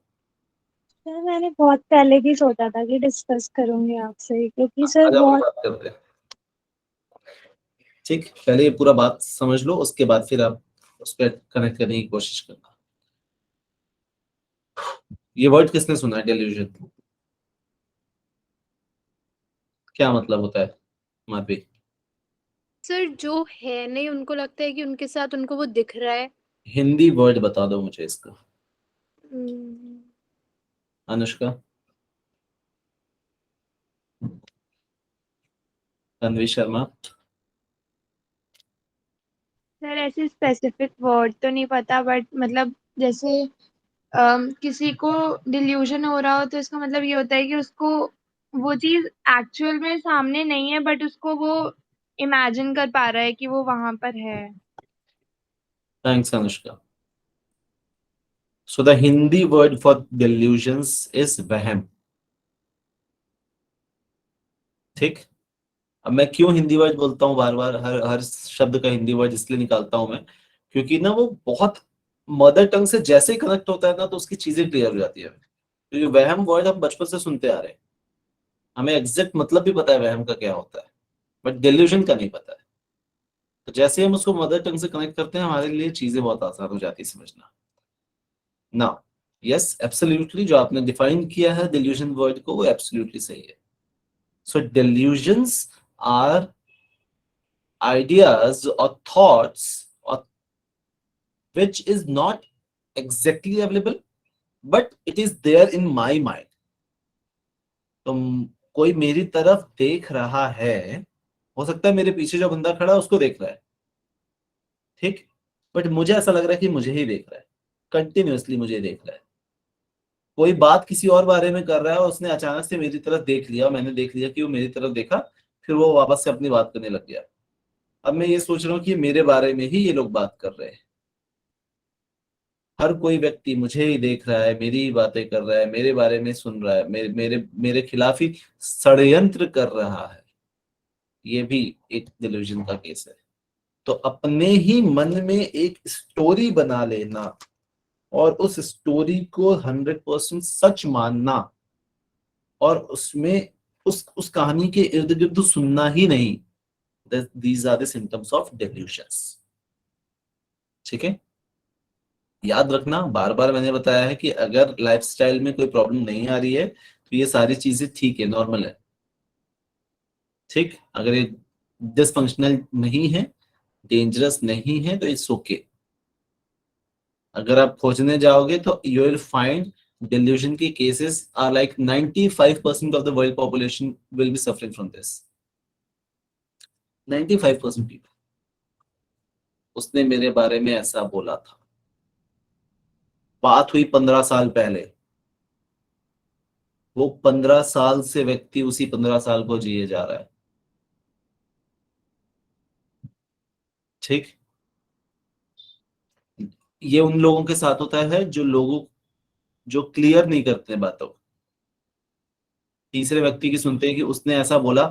सर मैंने बहुत पहले भी सोचा था कि डिस्कस करूंगी आपसे, क्योंकि सर आज हम बहुत। बात करते हैं, ठीक, पहले ये पूरा बात समझ लो, उसके बाद फिर आप उस पर कनेक्ट करने की कोशिश करना। ये वर्ड किसने सुना है, डेल्यूजन? क्या मतलब होता है माधवी? सर जो है नहीं, उनको लगता है कि उनके साथ उनको वो दिख रहा है। हिंदी वर्ड बता दो मुझे इसका। हम्म, अनुष्का, तन्वी शर्मा। सर ऐसे स्पेसिफिक वर्ड तो नहीं पता, बट मतलब जैसे किसी को डिल्यूजन हो रहा हो तो इसका मतलब ये होता है कि उसको वो चीज एक्चुअल में सामने नहीं है बट उसको वो इमेजिन कर पा रहा है कि वो वहां पर है। Thanks Anushka. So the Hindi word for delusions is वहम. ठीक. अब मैं क्यों हिंदी वर्ड बोलता हूँ बार बार, हर हर शब्द का हिंदी वर्ड इसलिए निकालता हूं मैं, क्योंकि ना वो बहुत मदर टंग से जैसे ही कनेक्ट होता है ना तो उसकी चीजें क्लियर हो जाती है. क्योंकि वहम वर्ड हम बचपन से सुनते आ रहे हैं, हमें एग्जैक्ट मतलब भी पता है वहम का क्या होता है, बट डिल्यूजन का नहीं पता है. तो जैसे ही हम उसको मदर टंग से कनेक्ट करते हैं हमारे लिए चीजें बहुत आसान हो जाती है समझना. ना, यस एब्सोल्युटली जो आपने डिफाइन किया है डिल्यूजन वर्ड को वो एब्सोल्युटली सही है. So delusions are ideas or thoughts or which is not exactly available but it is there in my mind. तो कोई मेरी तरफ देख रहा है, हो सकता है मेरे पीछे जो बंदा खड़ा है उसको देख रहा है, ठीक, बट मुझे ऐसा लग रहा है कि मुझे ही देख रहा है, कंटिन्यूअसली मुझे देख रहा है. कोई बात किसी और बारे में कर रहा है और उसने अचानक से मेरी तरफ देख लिया, मैंने देख लिया कि वो मेरी तरफ देखा, फिर वो वापस से अपनी बात करने लग गया. अब मैं ये सोच रहा हूँ कि मेरे बारे में ही ये लोग बात कर रहे हैं. हर कोई व्यक्ति मुझे ही देख रहा है, मेरी ही बातें कर रहा है, मेरे बारे में सुन रहा है, मेरे मेरे मेरे खिलाफ ही षड्यंत्र कर रहा है. ये भी एक डिल्यूजन का केस है. तो अपने ही मन में एक स्टोरी बना लेना और उस स्टोरी को 100% सच मानना और उसमें उस कहानी के इर्द गिर्द सुनना ही नहीं, these are the symptoms of delusions. ठीक है. याद रखना, बार बार मैंने बताया है कि अगर लाइफस्टाइल में कोई प्रॉब्लम नहीं आ रही है तो ये सारी चीजें ठीक है, नॉर्मल है. ठीक. अगर ये डिसफंक्शनल नहीं है, डेंजरस नहीं है तो इट्स ओके. अगर आप खोजने जाओगे तो यू विल फाइंड delusion के cases are like 95% of the world population will be suffering from this. 95% people. उसने मेरे बारे में ऐसा बोला था, बात हुई 15 साल पहले, वो 15 साल से व्यक्ति उसी 15 साल को जिए जा रहा है. ठीक. ये उन लोगों के साथ होता है जो क्लियर नहीं करते बातों को. तीसरे व्यक्ति की सुनते हैं कि उसने ऐसा बोला,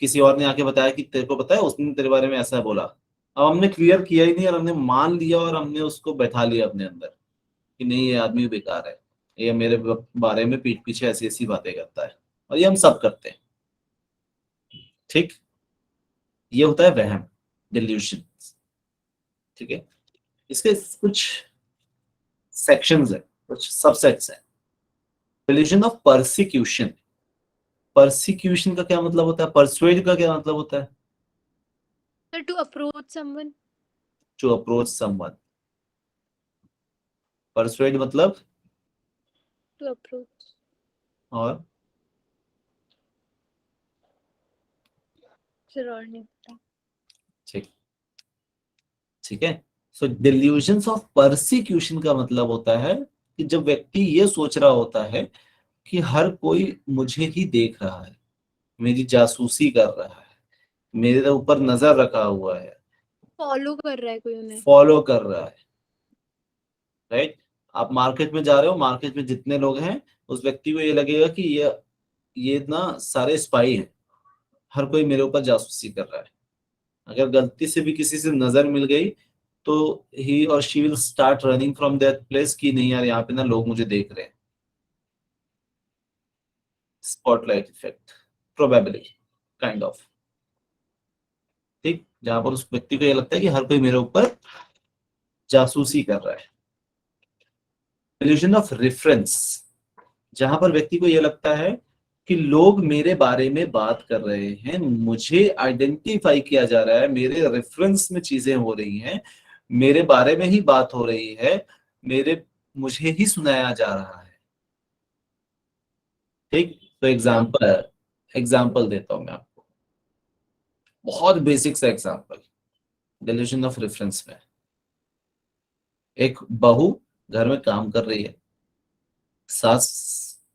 किसी और ने आके बताया कि तेरे को पता है उसने तेरे बारे में ऐसा बोला. अब हमने क्लियर किया ही नहीं और हमने मान लिया और हमने उसको बैठा लिया अपने अंदर कि नहीं ये आदमी बेकार है, ये मेरे बारे में पीठ पीछे ऐसी ऐसी बातें करता है. और ये हम सब करते हैं. ठीक. ये होता है वहम, डिल्यूशन. ठीक है. इसके कुछ सेक्शंस है, कुछ सबसेट्स है. Dilution of persecution. परसिक्यूशन का क्या मतलब होता है, परसुएड का क्या मतलब होता है? So to approach someone. To approach someone. Persuade मतलब To approach. और फिर और नहीं पता. ठीक. ठीक है. सो डिल्यूजन्स ऑफ परसिक्यूशन का मतलब होता है कि जब व्यक्ति ये सोच रहा होता है कि हर कोई मुझे ही देख रहा है, मेरी जासूसी कर रहा है, मेरे ऊपर नजर रखा हुआ है, फॉलो कर रहा है कोई उन्हें. फॉलो कर रहा है. राइट. आप मार्केट में जा रहे हो, मार्केट में जितने लोग हैं उस व्यक्ति को ये लगेगा कि ये ना सारे स्पाई हैं, हर कोई मेरे ऊपर जासूसी कर रहा है. अगर गलती से भी किसी से नजर मिल गई तो ही और she will start running from that place कि नहीं यार यहाँ पे ना लोग मुझे देख रहे हैं. Spotlight effect probably, kind of. ठीक. जहां पर उस व्यक्ति को ये लगता है कि हर कोई मेरे ऊपर जासूसी कर रहा है. इल्यूजन ऑफ रेफरेंस, जहां पर व्यक्ति को ये लगता है कि लोग मेरे बारे में बात कर रहे हैं, मुझे आइडेंटिफाई किया जा रहा है, मेरे रेफरेंस में चीजें हो रही हैं, मेरे बारे में ही बात हो रही है, मुझे ही सुनाया जा रहा है. ठीक. तो एग्जाम्पल देता हूं मैं आपको, बहुत बेसिक सा एग्जाम्पल डिल्यूजन ऑफ रेफरेंस में. एक बहू घर में काम कर रही है, सास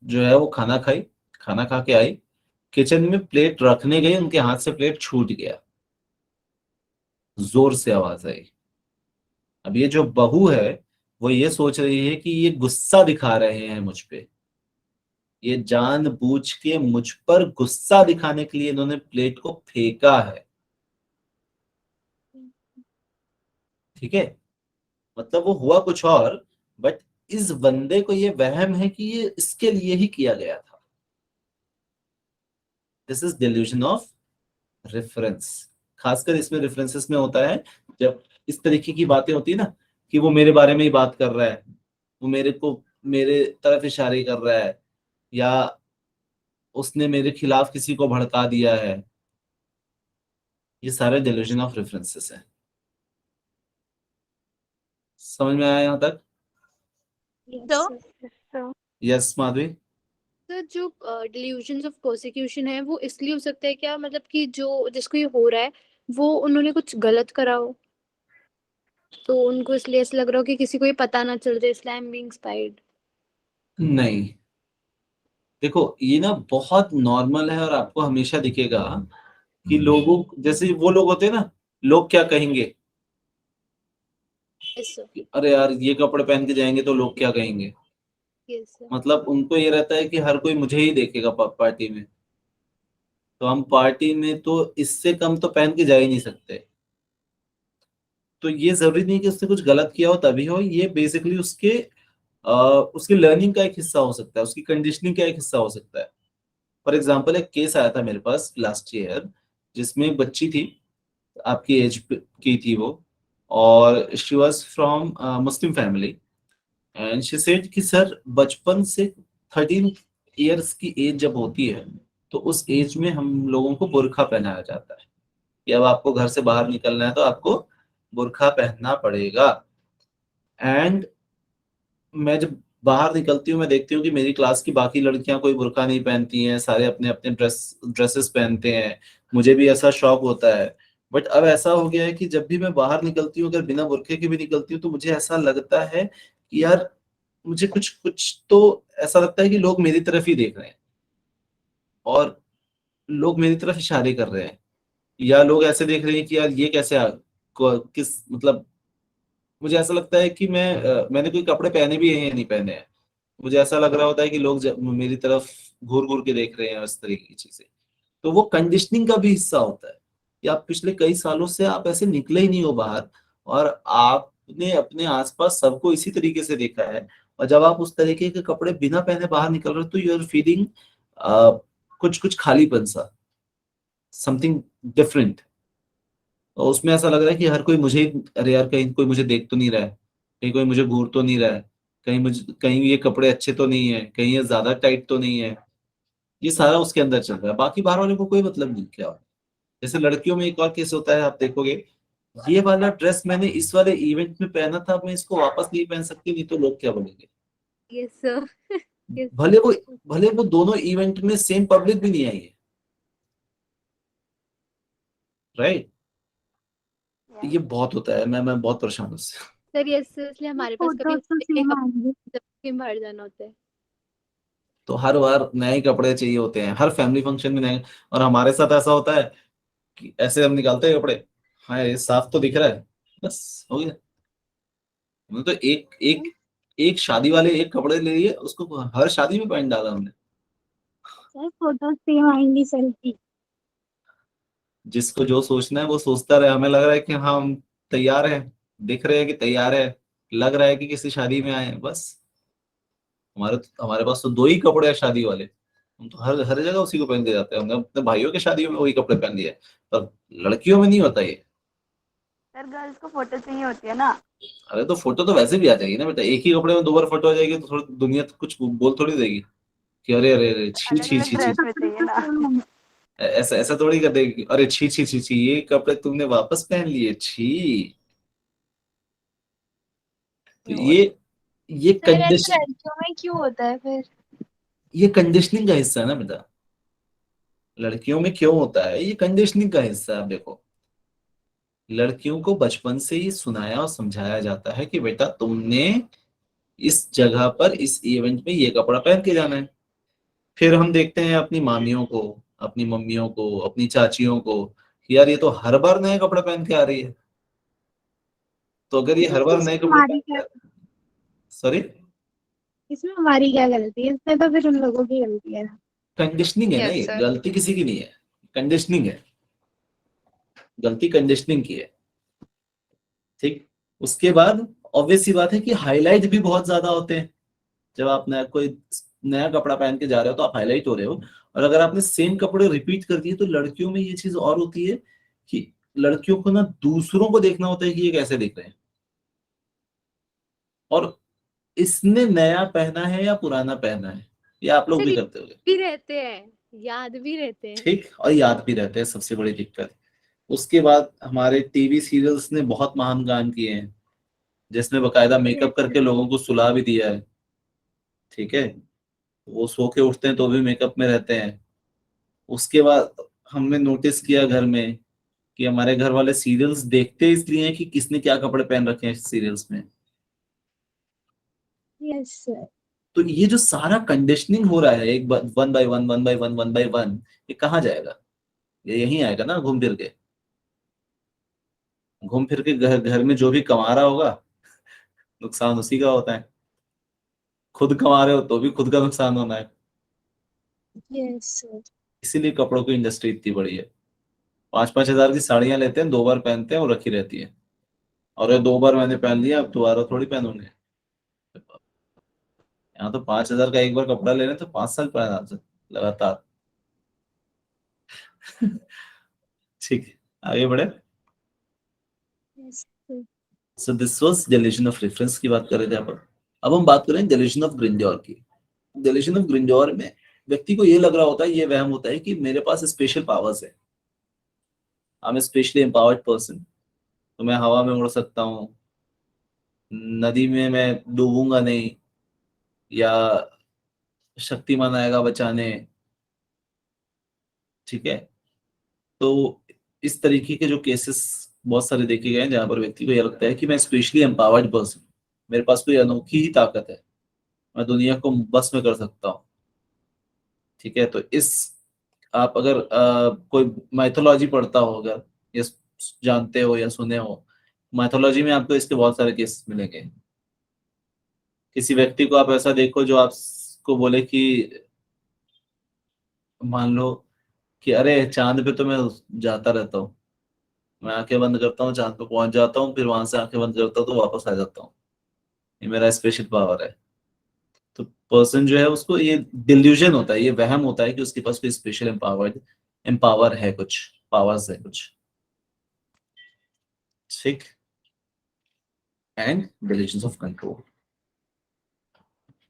जो है वो खाना खा के आई, किचन में प्लेट रखने गए, उनके हाथ से प्लेट छूट गया, जोर से आवाज आई। अब ये जो बहू है वो ये सोच रही है कि ये गुस्सा दिखा रहे हैं मुझ पे, ये जानबूझ के मुझ पर गुस्सा दिखाने के लिए इन्होंने प्लेट को फेंका है। ठीक है, मतलब वो हुआ कुछ और, बट इस बंदे को ये वहम है कि ये इसके लिए ही किया गया था। This is delusion of reference. खासकर इसमें रेफरेंसेस में होता है जब इस तरीके की बातें होती है ना, कि वो मेरे बारे में ही बात कर रहा है, वो मेरे तरफ इशारे कर रहा है, या उसने मेरे खिलाफ किसी को भड़का दिया है। ये सारे डिल्यूजन ऑफ रेफरेंसेस है। समझ में आया यहाँ तक? तो तो यस माधवी। सर जो डिल्यूजन्स ऑफ प्रोसिक्यूशन है वो इसलिए हो सकता है क्या, मतलब कि जो जिसको ये हो रहा है वो उन्होंने कुछ गलत करा हो, तो उनको इसलिए ऐसा लग रहा हो कि किसी को ये पता ना चल जाए, इसलिए आई एम बीइंग स्पाइड। नहीं, देखो ये ना बहुत नॉर्मल है और आपको हमेशा दिखेगा कि लोगों, जैसे वो लोग होते हैं ना, लोग क्या कहेंगे, यस सर। कि अरे यार ये कपड़े पहन के जाएंगे तो लोग क्या कहेंगे। Yes sir. मतलब उनको ये रहता है कि हर कोई मुझे ही देखेगा पार्टी में, तो हम पार्टी में तो इससे कम तो पहन के जा ही नहीं सकते। तो ये जरूरी नहीं कि उसने कुछ गलत किया हो तभी हो, ये बेसिकली उसके लर्निंग का एक हिस्सा हो सकता है, उसकी कंडीशनिंग का एक हिस्सा हो सकता है। फॉर एग्जाम्पल एक केस आया था मेरे पास लास्ट ईयर, जिसमें एक बच्ची थी, आपकी एज की थी वो, और she was from Muslim family, and she said कि सर बचपन से 13 इयर्स की एज जब होती है तो उस एज में हम लोगों को बुर्का पहनाया जाता है कि अब आपको घर से बाहर निकलना है तो आपको बुर्का पहनना पड़ेगा। एंड मैं जब बाहर निकलती हूँ मैं देखती हूँ कि मेरी क्लास की बाकी लड़कियां कोई बुर्का नहीं पहनती हैं, सारे अपने अपने ड्रेसेस पहनते हैं, मुझे भी ऐसा शौक होता है। बट अब ऐसा हो गया है कि जब भी मैं बाहर निकलती हूँ, अगर बिना बुर्के के भी निकलती हूँ, तो मुझे ऐसा लगता है कि यार मुझे कुछ कुछ तो ऐसा लगता है कि लोग मेरी तरफ ही देख रहे हैं और लोग मेरी तरफ इशारे कर रहे हैं, या लोग ऐसे देख रहे हैं कि यार ये कैसे किस मतलब, मुझे ऐसा लगता है कि मैंने कोई कपड़े पहने भी हैं या नहीं पहने हैं। मुझे ऐसा लग रहा होता है कि लोग मेरी तरफ घूर घूर के देख रहे हैं, इस तरीके की चीजें। तो वो कंडीशनिंग का भी हिस्सा होता है कि आप पिछले कई सालों से आप ऐसे निकले ही नहीं हो बाहर, और आपने अपने आसपास सबको इसी तरीके से देखा है, और जब आप उस तरीके के कपड़े बिना पहने बाहर निकल रहे हो तो यू आर फीलिंग कुछ कुछ खालीपन सा, समथिंग डिफरेंट। और उसमें ऐसा लग रहा है कि हर कोई मुझे ही, अरे यार कहीं कोई मुझे देख तो नहीं रहा है, कहीं कोई मुझे घूर तो नहीं रहा है, कहीं ये कपड़े अच्छे तो नहीं है, कहीं ये ज्यादा टाइट तो नहीं है। ये सारा उसके अंदर चल रहा है, बाकी बाहर वाले को कोई मतलब नहीं क्या। जैसे लड़कियों में एक और केस होता है, आप देखोगे, ये वाला ड्रेस मैंने इस वाले इवेंट में पहना था, अब मैं इसको वापस नहीं पहन सकती, नहीं तो लोग क्या बोलेंगे। Yes sir. यस भले वो भले वो दोनों इवेंट में सेम पब्लिक भी नहीं आई है, राइट। ये बहुत होता है, मैं बहुत परेशान हूँ उससे। सर। यस सर, इसलिए हमारे पास कभी फोटोज तो एक सेम आएंगे। हफ्ते में बाहर जाना होता है। तो हर बार नए ही कपड़े चाहिए होते हैं, हर फैमिली फंक्शन में नए। और हमारे साथ ऐसा होता है कि ऐसे हम निकालते हैं कपड़े, हाँ ये साफ तो दिख रहा है, बस हो गया। हमने तो एक एक एक शादी वाले एक कपड़े ले लिए, उसको हर शादी में पहन डाला हमने। सर फोटोज सेम आएंगी सेल्फी। जिसको जो सोचना है वो सोचता रहे, हमें लग रहा है कि हाँ हम तैयार हैं, दिख रहे हैं कि तैयार है, लग रहा है कि किसी शादी में आए हैं, बस। हमारे पास तो दो ही कपड़े हैं शादी वाले, हम तो हर हर जगह उसी को पहन के जाते हैं। हमने अपने भाइयों की शादियों में वही कपड़े पहन लिए, पर लड़कियों में नहीं होता ये। सर गर्ल्स को फोटो चाहिए होती है ना। अरे तो फोटो तो वैसे भी आ जाएगी ना बेटा, एक ही कपड़े में दो बार फोटो आ जाएगी तो थोड़ी दुनिया तो कुछ बोल थोड़ी देगी कि अरे अरे अरे छी अलग छी अलग छी छी। ड्रेस में चाहिए ना। ऐसा ऐसा थोड़ी कर देगी, अरे छी छी छी छी ये कपड़े तुमने वापस पहन लिए, छी। तो ये सर ऐसा कंडीशन, लड़कियों में क्यों होता है फिर? ये कंडीशनिंग का हिस्सा है ना बेटा। लड़कियों में क्यों होता है, ये कंडीशनिंग का हिस्सा है। आप देखो, लड़कियों को बचपन से ही सुनाया और समझाया जाता है कि बेटा तुमने इस जगह पर इस इवेंट में ये कपड़ा पहन के जाना है। फिर हम देखते हैं अपनी मामियों को, अपनी मम्मियों को, अपनी चाचियों को कि यार ये तो हर बार नया कपड़ा पहन के आ रही है। तो अगर ये हर बार नए कपड़े हमारी पहन क्या, के, सॉरी, इसमें हमारी क्या गलती है? इसमें तो फिर उन लोगों की गलती है ना। कंडीशनिंग है ना, यस ये सर। गलती किसी की नहीं है, कंडीशनिंग है, गलती कंडीशनिंग की है। ठीक। उसके बाद ऑब्वियस सी बात है कि हाईलाइट भी बहुत ज्यादा होते हैं। जब आप नया कोई नया कपड़ा पहन के जा रहे हो तो आप हाईलाइट हो रहे हो। और अगर आपने सेम कपड़े रिपीट कर दिए तो लड़कियों में ये चीज और होती है कि लड़कियों को ना दूसरों को देखना होता है कि ये कैसे दिख रहे हैं, और इसने नया पहना है या पुराना पहना है, ये आप लोग सर भी ये करते होंगे। भी रहते हैं, याद भी रहते हैं। ठीक, और याद भी रहते हैं, सबसे बड़ी दिक्कत। उसके बाद हमारे टीवी सीरियल्स ने बहुत महान काम किए हैं, जिसमें बकायदा मेकअप करके लोगों को सुला भी दिया है। ठीक है, वो सो के उठते हैं तो भी मेकअप में रहते हैं। उसके बाद हमने नोटिस किया घर में कि हमारे घर वाले सीरियल्स देखते इसलिए हैं कि किसने क्या कपड़े पहन रखे हैं सीरियल्स में। Yes sir. तो ये जो सारा कंडीशनिंग हो रहा है, एक one by one, one by one, one by one, ये कहाँ जाएगा? ये यहीं आएगा ना, घूम फिर के। घूम फिर के घर घर में जो भी कमा रहा होगा, नुकसान उसी का होता है। खुद कमा रहे हो तो भी खुद का नुकसान होना है। Yes sir. इसीलिए कपड़ों की इंडस्ट्री इतनी बड़ी है। 5-5 हजार की साड़ियां लेते हैं, 2 बार पहनते हैं और रखी रहती है। और ये 2 बार मैंने पहन लिया, अब दोबारा थोड़ी पहनूंगे। यहाँ तो 5 हजार का एक बार कपड़ा ले रहे हैं तो 5 साल पहना लगातार। ठीक है, आगे बढ़े। Yes sir. So this was delusion of reference की बात कर रहे थे अपन। अब हम बात करें डेल्यूजन ऑफ ग्रैंडियोर की। डेल्यूजन ऑफ ग्रैंडियोर में व्यक्ति को ये लग रहा होता है, ये वहम होता है कि मेरे पास स्पेशल पावर्स है, I am specially empowered person. तो मैं हवा में उड़ सकता हूँ, नदी में मैं डूबूंगा नहीं, या शक्तिमान आएगा बचाने। ठीक है, तो इस तरीके के जो केसेस बहुत सारे देखे गए हैं जहां पर व्यक्ति को यह लगता है कि मैं स्पेशली एम्पावर्ड पर्सन, मेरे पास कोई अनोखी ही ताकत है, मैं दुनिया को बस में कर सकता हूँ। ठीक है, तो इस आप अगर कोई माइथोलॉजी पढ़ता हो, अगर या जानते हो या सुने हो, माइथोलॉजी में आपको इसके बहुत सारे केस मिलेंगे। किसी व्यक्ति को आप ऐसा देखो जो आपको बोले कि, मान लो कि अरे चांद पे तो मैं जाता रहता हूँ, मैं आंखें बंद करता हूँ चांद पे पहुंच जाता हूँ, फिर वहां से आंखें बंद करता हूँ तो वापस आ जाता हूँ, ये मेरा स्पेशल पावर है। तो पर्सन जो है उसको ये डिल्यूजन होता है, ये वहम होता है कि उसके पास कोई स्पेशल एम्पावर है, कुछ पावर्स है कुछ। ठीक। एंड डिल्यूजन ऑफ कंट्रोल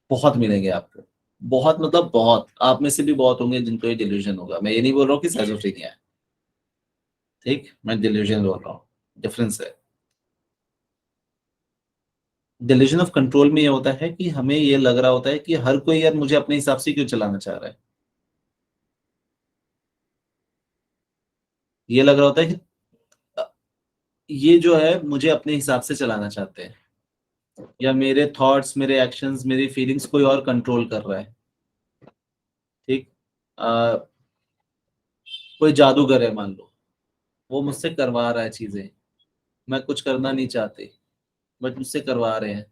बहुत मिलेंगे आपको, बहुत मतलब बहुत, आप में से भी बहुत होंगे जिनको ये डिल्यूजन होगा। मैं ये नहीं बोल रहा हूँ कि साइजोफ्रेनिया है, ठीक, मैं डिल्यूजन बोल रहा हूँ, डिफरेंस है। डिल्यूजन ऑफ कंट्रोल में ये होता है कि हमें ये लग रहा होता है कि हर कोई यार मुझे अपने हिसाब से क्यों चलाना चाह रहा है। ये लग रहा होता है कि ये जो है मुझे अपने हिसाब से चलाना चाहते हैं, या मेरे थॉट्स, मेरे एक्शंस, मेरी फीलिंग्स कोई और कंट्रोल कर रहा है। ठीक। अ, कोई जादूगर है मान लो, वो मुझसे करवा रहा है चीजें, मैं कुछ करना नहीं चाहती बट मुझसे करवा रहे हैं।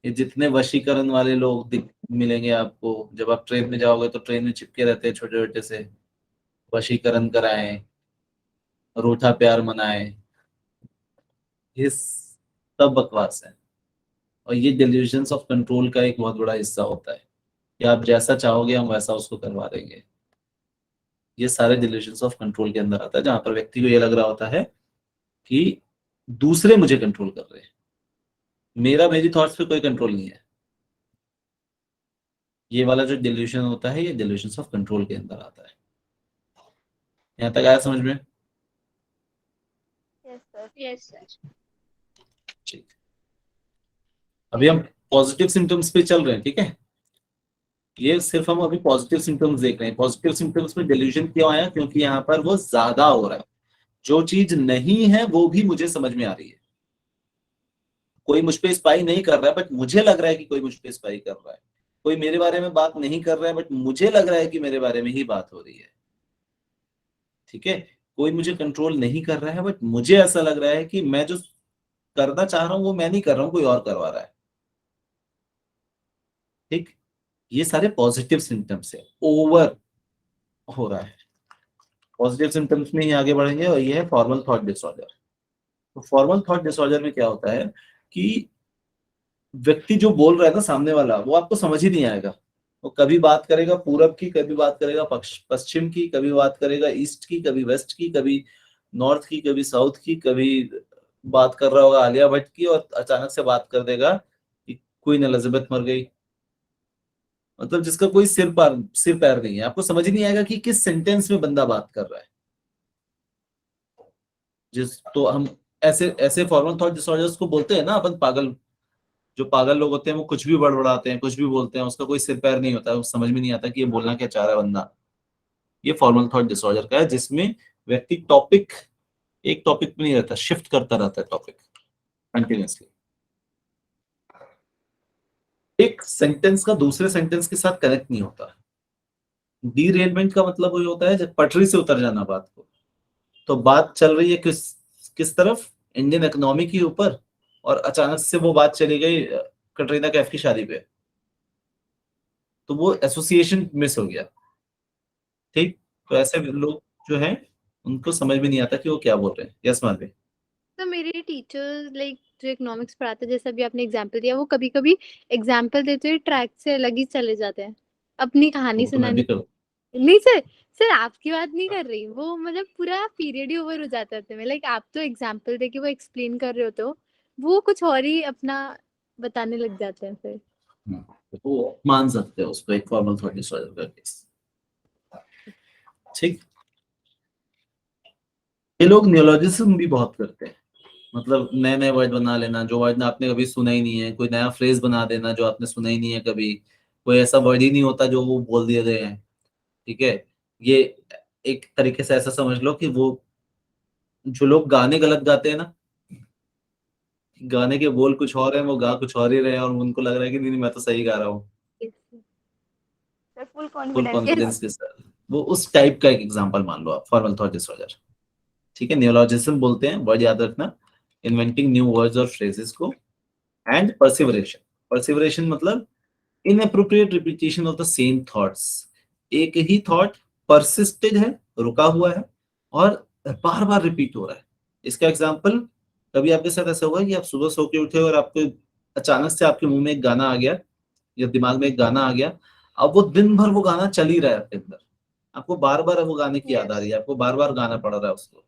ये जितने वशीकरण वाले लोग मिलेंगे आपको, जब आप ट्रेन में जाओगे तो ट्रेन में चिपके रहते हैं छोटे छोटे से, वशीकरण कराएं, रूठा प्यार मनाएं, ये सब बकवास है। और ये डिल्यूजन्स ऑफ कंट्रोल का एक बहुत बड़ा हिस्सा होता है कि आप जैसा चाहोगे हम वैसा उसको करवा देंगे। ये सारे डिल्यूजन्स ऑफ कंट्रोल के अंदर आता है, जहां पर व्यक्ति को ये लग रहा होता है कि दूसरे मुझे कंट्रोल कर रहे हैं, मेरा मेरी थॉट्स पे कोई कंट्रोल नहीं है। ये वाला जो डिल्यूजन होता है ये डिल्यूजन्स ऑफ कंट्रोल के अंदर आता है। यहाँ तक आया समझ में? Yes sir. Yes sir. ठीक। अभी हम पॉजिटिव सिम्टम्स पे चल रहे हैं, ठीक है। ये सिर्फ हम अभी पॉजिटिव सिम्टम्स देख रहे हैं। पॉजिटिव सिम्टम्स में डिल्यूजन क्यों आया? क्योंकि यहाँ पर वो ज्यादा हो रहा है, जो चीज नहीं है वो भी मुझे समझ में आ रही है। कोई मुझ पे स्पाई नहीं कर रहा है बट मुझे लग रहा है कि कोई मुझ पे स्पाई कर रहा है। कोई मेरे बारे में बात नहीं कर रहा है बट मुझे लग रहा है कि मेरे बारे में ही बात हो रही है। ठीक है, कोई मुझे कंट्रोल नहीं कर रहा है, बट मुझे ऐसा लग रहा है कि मैं जो करना चाह रहा हूं वो मैं नहीं कर रहा हूं, कोई और करवा रहा है। ठीक, ये सारे पॉजिटिव सिम्टम्स है, ओवर हो रहा है। पॉजिटिव सिम्टम्स में ही आगे बढ़ेंगे, और ये है फॉर्मल थॉट डिसऑर्डर। तो फॉर्मल थॉट डिसऑर्डर में क्या होता है कि व्यक्ति जो बोल रहा है ना सामने वाला, वो आपको समझ ही नहीं आएगा। वो कभी बात करेगा पूरब की, कभी बात करेगा पश्चिम की, कभी बात करेगा ईस्ट की, कभी वेस्ट की, कभी नॉर्थ की, कभी साउथ की, कभी बात कर रहा होगा आलिया भट्ट की, और अचानक से बात कर देगा कि क्वीन एलिजाबेथ मर गई। मतलब जिसका कोई सिर पैर नहीं है, आपको समझ ही नहीं आएगा कि किस सेंटेंस में बंदा बात कर रहा है। जिस तो हम ऐसे ऐसे फॉर्मल थॉट डिसऑर्डर्स को बोलते हैं ना अपन पागल। जो पागल लोग होते हैं वो कुछ भी बड़बड़ाते हैं, कुछ भी बोलते हैं, उसका कोई सिर पैर नहीं होता है, वो समझ में नहीं आता कि ये बोलना क्या चाह रहा है बंदा। ये फॉर्मल थॉट डिसऑर्डर का है, जिसमें व्यक्ति एक टॉपिक पे नहीं रहता, शिफ्ट करता रहता है टॉपिक कंटिन्यूअसली। एक सेंटेंस का दूसरे सेंटेंस के साथ कनेक्ट नहीं होता। डीरेलमेंट का मतलब वही होता है जब पटरी से उतर जाना बात को। तो बात चल रही है किस तरफ, इंडियन इकोनॉमी के ऊपर, और अचानक से वो बात चली गई कटरीना कैफ की शादी पे, तो वो एसोसिएशन मिस हो गया। ठीक, तो ऐसे लोग जो हैं उनको समझ में नहीं आता कि वो क्या बोल रहे हैं। यस मानवी। तो मेरे टीचर्स लाइक जो इकोनॉमिक्स पढ़ाते हैं, जैसे अभी आपने एग्जांपल दिया, वो कभी कभी एग्जांपल देते हुए ट्रैक से अलग ही चले जाते हैं अपनी कहानी वो तो मैं भी सुनाने। करूँ। नहीं सर, सर आपकी बात नहीं कर रही, वो मतलब पूरा पीरियड ही ओवर हो जाता है में। लाइक आप तो एग्जांपल देके वो एक्सप्लेन कर रहे होते हो, वो कुछ और ही अपना बताने लग जाते हैं फिर। वो मान सकते हैं उसको एक फॉर्मल थॉट डिसऑर्डर का केस। ठीक, ये लोग नियोलॉजिज्म भी बहुत करते हैं। मतलब नए नए वर्ड बना लेना जो वर्ड आपने कभी सुना ही नहीं है, कोई नया फ्रेज बना देना जो आपने सुना ही नहीं है कभी। कोई ऐसा वर्ड ही नहीं होता जो वो बोल दिए गए हैं। ठीक है, ये एक तरीके से ऐसा समझ लो कि वो जो लोग गाने गलत गाते हैं ना, गाने के बोल कुछ और है, वो गा कुछ और ही रहे हैं, और उनको लग रहा है कि नहीं नहीं, मैं तो सही गा रहा हूँ सर फुल फुल कॉन्फिडेंस के कॉन्फिडेंस साथ। के साथ। वो उस टाइप का एक एग्जांपल मान लो आप, फॉर्मल थॉट डिसऑर्डर। ठीक है, नियोलॉजिज्म बोलते हैं, वर्ड याद रखना, इन्वेंटिंग न्यू वर्ड्स और फ्रेजेस को। एंड परसिवरेशन, परसिवरेशन मतलब inappropriate repetition of the same thoughts. एक ही थॉट परसिस्टेड है, रुका हुआ है, और बार बार रिपीट हो रहा है। इसका एग्जांपल, कभी आपके साथ ऐसा हुआ कि आप सुबह सो के उठे और आपको अचानक से आपके मुंह में एक गाना आ गया, या दिमाग में एक गाना आ गया। अब वो दिन भर वो गाना चल ही रहा है आपके अंदर, आपको बार बार वो गाने की याद आ रही है, आपको बार बार गाना पड़ रहा है उसको।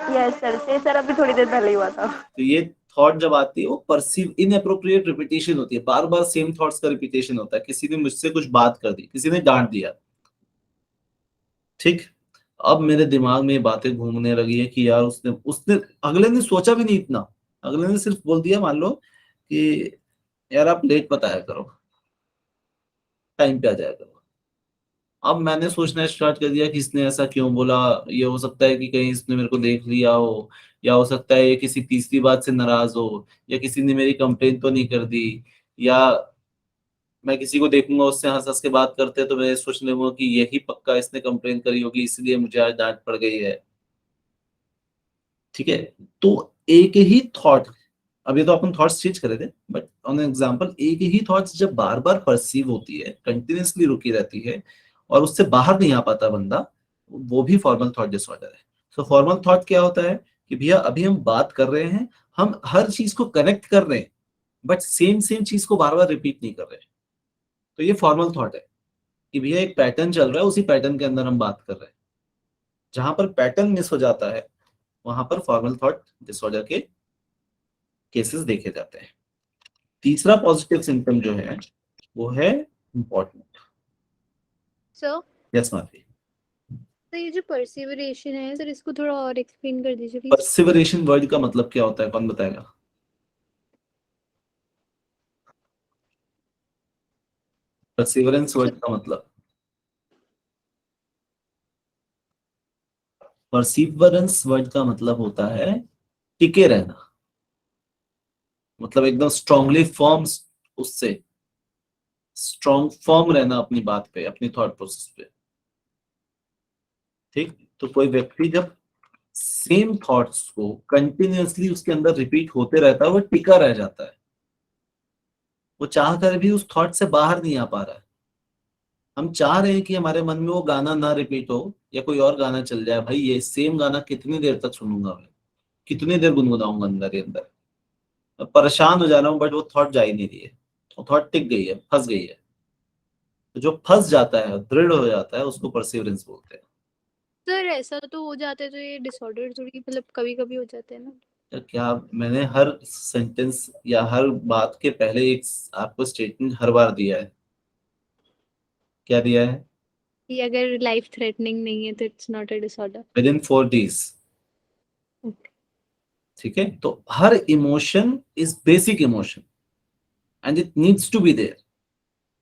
यस सर, से सर अभी थोड़ी देर पहले ही हुआ था। तो ये थॉट जब आती है वो परसीव इनएप्रोप्रिएट रिपीटेशन होती है, बार बार सेम थॉट्स का रिपीटेशन होता है। किसी ने मुझसे कुछ बात कर दी, किसी ने डांट दिया, ठीक, अब मेरे दिमाग में ये बातें घूमने लगी है कि यार उसने उसने अगले ने सोचा भी नहीं इतना, अगले ने सिर्फ बोल दिया मान लो कि यार आप लेट बताया करो, टाइम पे आ जाया करो। अब मैंने सोचना स्टार्ट कर दिया कि इसने ऐसा क्यों बोला। ये हो सकता है कि कहीं इसने मेरे को देख लिया हो, या हो सकता है ये किसी तीसरी बात से नाराज हो, या किसी ने मेरी कंप्लेन तो नहीं कर दी, या मैं किसी को देखूंगा उससे हंस हंस के बात करते तो मैं सोचने लगूंगा कि यही पक्का इसने कंप्लेन करी होगी, इसलिए मुझे आज डांट पड़ गई है। ठीक है, तो एक ही थॉट, अभी तो अपन थॉट्स चेंज कर रहे थे, बट ऑन एग्जांपल एक ही थॉट्स जब बार बार परसीव होती है, कंटिन्यूअसली रुकी रहती है, और उससे बाहर नहीं आ पाता बंदा, वो भी फॉर्मल थॉट डिसऑर्डर है। तो फॉर्मल थॉट क्या होता है कि भैया अभी हम बात कर रहे हैं, हम हर चीज को कनेक्ट कर रहे हैं, बट सेम सेम चीज को बार बार रिपीट नहीं कर रहे हैं। तो ये फॉर्मल थॉट है कि भैया एक पैटर्न चल रहा है, उसी पैटर्न के अंदर हम बात कर रहे हैं। जहां पर पैटर्न मिस हो जाता है वहां पर फॉर्मल थॉट डिसऑर्डर के केसेस देखे जाते हैं। तीसरा पॉजिटिव सिम्टम जो है वो है इम्पोर्टेंट। So yes Madhavi. तो ये जो परसिवरेशन है सर, इसको थोड़ा और एक्सप्लेन कर दीजिए प्लीज। परसिवरेशन वर्ड का मतलब क्या होता है, कौन बताएगा? परसिवरेंस वर्ड का मतलब, परसिवरेंस वर्ड का मतलब होता है टिके रहना, मतलब एकदम स्ट्रांगली फॉर्म, उससे स्ट्रॉन्ग फॉर्म रहना अपनी बात पे, अपनी थॉट प्रोसेस पे। ठीक, तो कोई व्यक्ति जब सेम थॉट्स को कंटिन्यूअसली उसके अंदर रिपीट होते रहता है, वो टिका रह जाता है, वो चाह कर भी उस थॉट से बाहर नहीं आ पा रहा है। हम चाह रहे हैं कि हमारे मन में वो गाना ना रिपीट हो या कोई और गाना चल जाए, भाई ये सेम गाना कितनी देर तक सुनूंगा मैं, कितनी देर गुनगुनाऊंगा अंदर ही अंदर, मैं परेशान हो जा रहा हूँ, बट वो थॉट जा ही नहीं रही है, वो थॉट टिक गई है, फंस गई है। तो जो फंस जाता है, दृढ़ हो जाता है, उसको परसिवरेंस बोलते हैं। सर ऐसा तो हो जाता है, तो ये डिसऑर्डर थोड़ी मतलब कभी कभी हो जाते हैं ना। तो क्या मैंने हर सेंटेंस या हर बात के पहले एक आपको स्टेटमेंट हर बार दिया है? क्या दिया है? कि अगर लाइफ थ्रेटनिंग नहीं है तो it's not a disorder. Within 4 days। ठीक है, तो हर emotion is basic emotion and it needs to be there,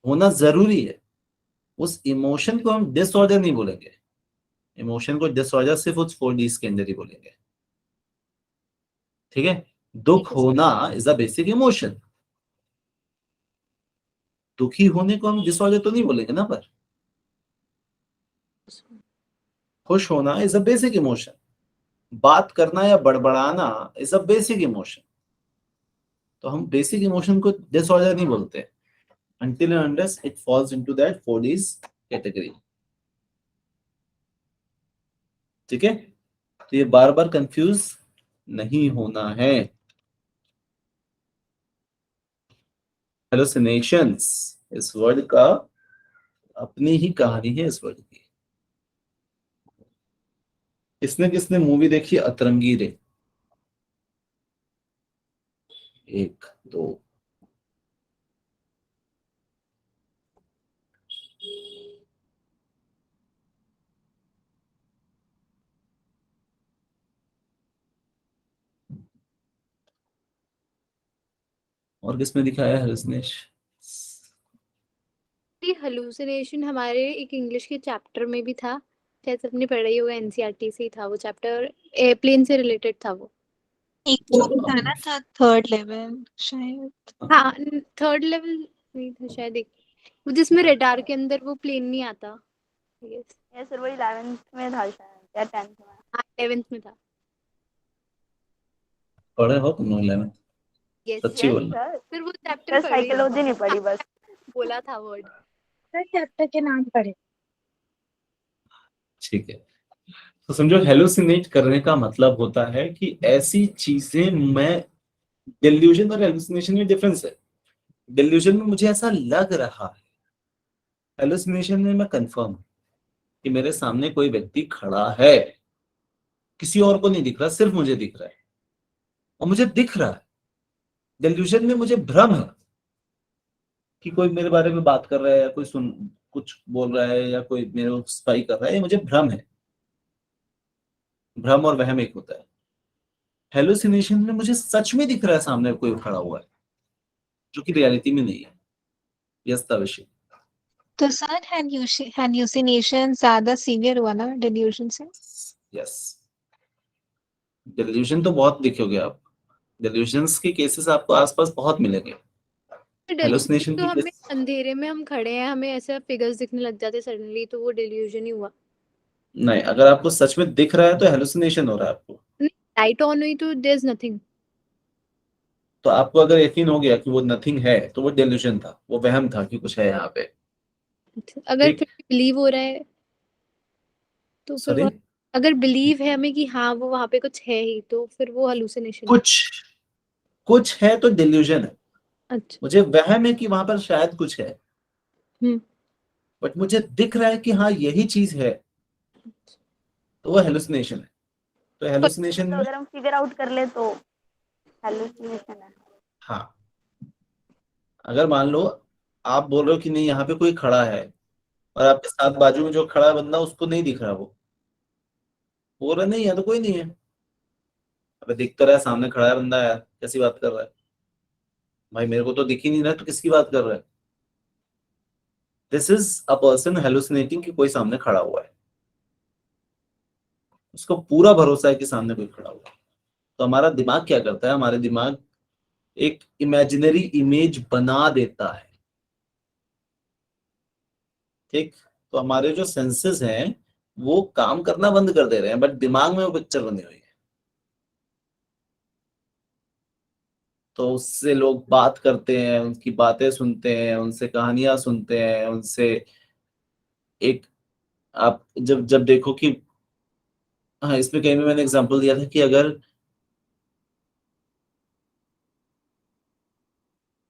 होना जरूरी है। उस इमोशन को हम डिसऑर्डर नहीं बोलेंगे, इमोशन को डिसऑर्डर सिर्फ उस 4 days के अंदर ही बोलेंगे। ठीक है, दुख ठीक है होना इज अ बेसिक इमोशन, दुखी होने को हम डिसऑर्डर तो नहीं बोलेंगे ना, पर सर। खुश होना इज अ बेसिक इमोशन, बात करना या बड़बड़ाना इज अ बेसिक इमोशन। तो हम बेसिक इमोशन को डिसऑर्डर नहीं बोलते until and unless it falls into that 4 days category। ठीक है, तो ये बार बार कंफ्यूज नहीं होना है। हेलोसिनेशंस इस वर्ड का अपनी ही कहानी है, इस वर्ड की। किसने किसने मूवी देखी अतरंगी रे? 1 2। और किसमें दिखाया हेलोसिनेशन? ये हलूसिनेशन हमारे एक इंग्लिश के चैप्टर में भी था, शायद सबने पढ़ा ही होगा, एनसीईआरटी से ही था वो चैप्टर, एयरप्लेन से रिलेटेड था वो। एक वो भी था ना था थर्ड लेवल शायद। हाँ, थर्ड लेवल नहीं था शायद, एक वो जिसमें रडार के अंदर वो प्लेन नहीं आता। यस, ये सर वो 11th में था शायद या 10th में। हाँ 11th में था। पढ़े हो तुम लोग 11? यस सच्ची यस बोलना। सर, फिर वो चैप्टर सर पढ़े, साइकोलॉजी नहीं पढ़ी बस। बोला था वर्ड। सर चैप्टर के नाम पढ़े। ठीक है, तो समझो हेलोसिनेट करने का मतलब होता है कि ऐसी चीजें मैं, डिल्यूजन और हेलुसिनेशन में डिफरेंस है। डिल्यूजन में मुझे ऐसा लग रहा है, हेलुसिनेशन में मैं कंफर्म हूं कि मेरे सामने कोई व्यक्ति खड़ा है, किसी और को नहीं दिख रहा, सिर्फ मुझे दिख रहा है और मुझे दिख रहा है। डिल्यूजन में मुझे भ्रम है कि कोई मेरे बारे में बात कर रहा है या कोई सुन कुछ बोल रहा है या कोई मेरे को स्पाई कर रहा है, ये मुझे भ्रम है। भ्रम और वहम एक होता है। हेलुसिनेशन में मुझे सच में दिख रहा है सामने कोई खड़ा हुआ है, जो कि रियलिटी में नहीं है। यस तविशी। तो सर हेल्यूसिनेशन ज्यादा सीवियर हुआ ना डिल्यूजन से? यस, डिल्यूजन तो बहुत दिखोगे आप, डिल्यूजन्स के केसेस आपको आसपास बहुत मिलेंगे। हेलुसिनेशन तो की हमें केस अंधेरे में हम खड़े हैं, हमें ऐसे फिगर्स दिखने लग जाते सडनली, तो वो डिल्यूजन ही हुआ। नहीं, अगर आपको सच में दिख रहा है तो हेलुसिनेशन हो रहा है आपको। लाइट ऑन हुई तो देयर इज नथिंग। तो आपको अगर यकीन हो गया कि वो नथिंग है, तो वो डिल्यूजन था, वो वहम था कि कुछ है यहाँ पे। अगर ठीक, फिर बिलीव हो रहा है तो फिर सॉरी, वो, अगर बिलीव है हमें कि हाँ वो वहां पे कुछ है ही, तो फिर वो हेलुसिनेशन है। कुछ कुछ है तो डिल्यूजन है। अच्छा। मुझे वहम है कि वहां पर शायद कुछ है, हम्म। बट मुझे दिख रहा है कि हाँ यही चीज है, तो वो हेलुसिनेशन है। तो हेलुसिनेशन तो में, अगर हम फिगर आउट कर ले तो हेलुसिनेशन है। हाँ, अगर मान लो आप बोल रहे हो कि नहीं यहाँ पे कोई खड़ा है, और आपके साथ बाजू में जो खड़ा है बंदा, उसको नहीं दिख रहा, वो बोल रहा नहीं है तो कोई नहीं है। अबे दिख तो रहा है, सामने खड़ा है बंदा, यार कैसी बात कर रहा है भाई, मेरे को तो दिख ही नहीं रहा है, तो किसकी बात कर रहा है? This is a person hallucinating कि कोई सामने खड़ा हुआ है, उसको पूरा भरोसा है कि सामने कोई खड़ा हुआ है। तो हमारा दिमाग क्या करता है, हमारे दिमाग एक इमेजिनरी इमेज बना देता है। ठीक, तो हमारे जो सेंसेस हैं वो काम करना बंद कर दे रहे हैं, बट दिमाग में वो पिक्चर बनी हुई है। तो उससे लोग बात करते हैं, उनकी बातें सुनते हैं, उनसे कहानियां सुनते हैं, उनसे एक, आप जब जब देखो कि, हाँ इसमें कहीं में मैंने एग्जांपल दिया था कि अगर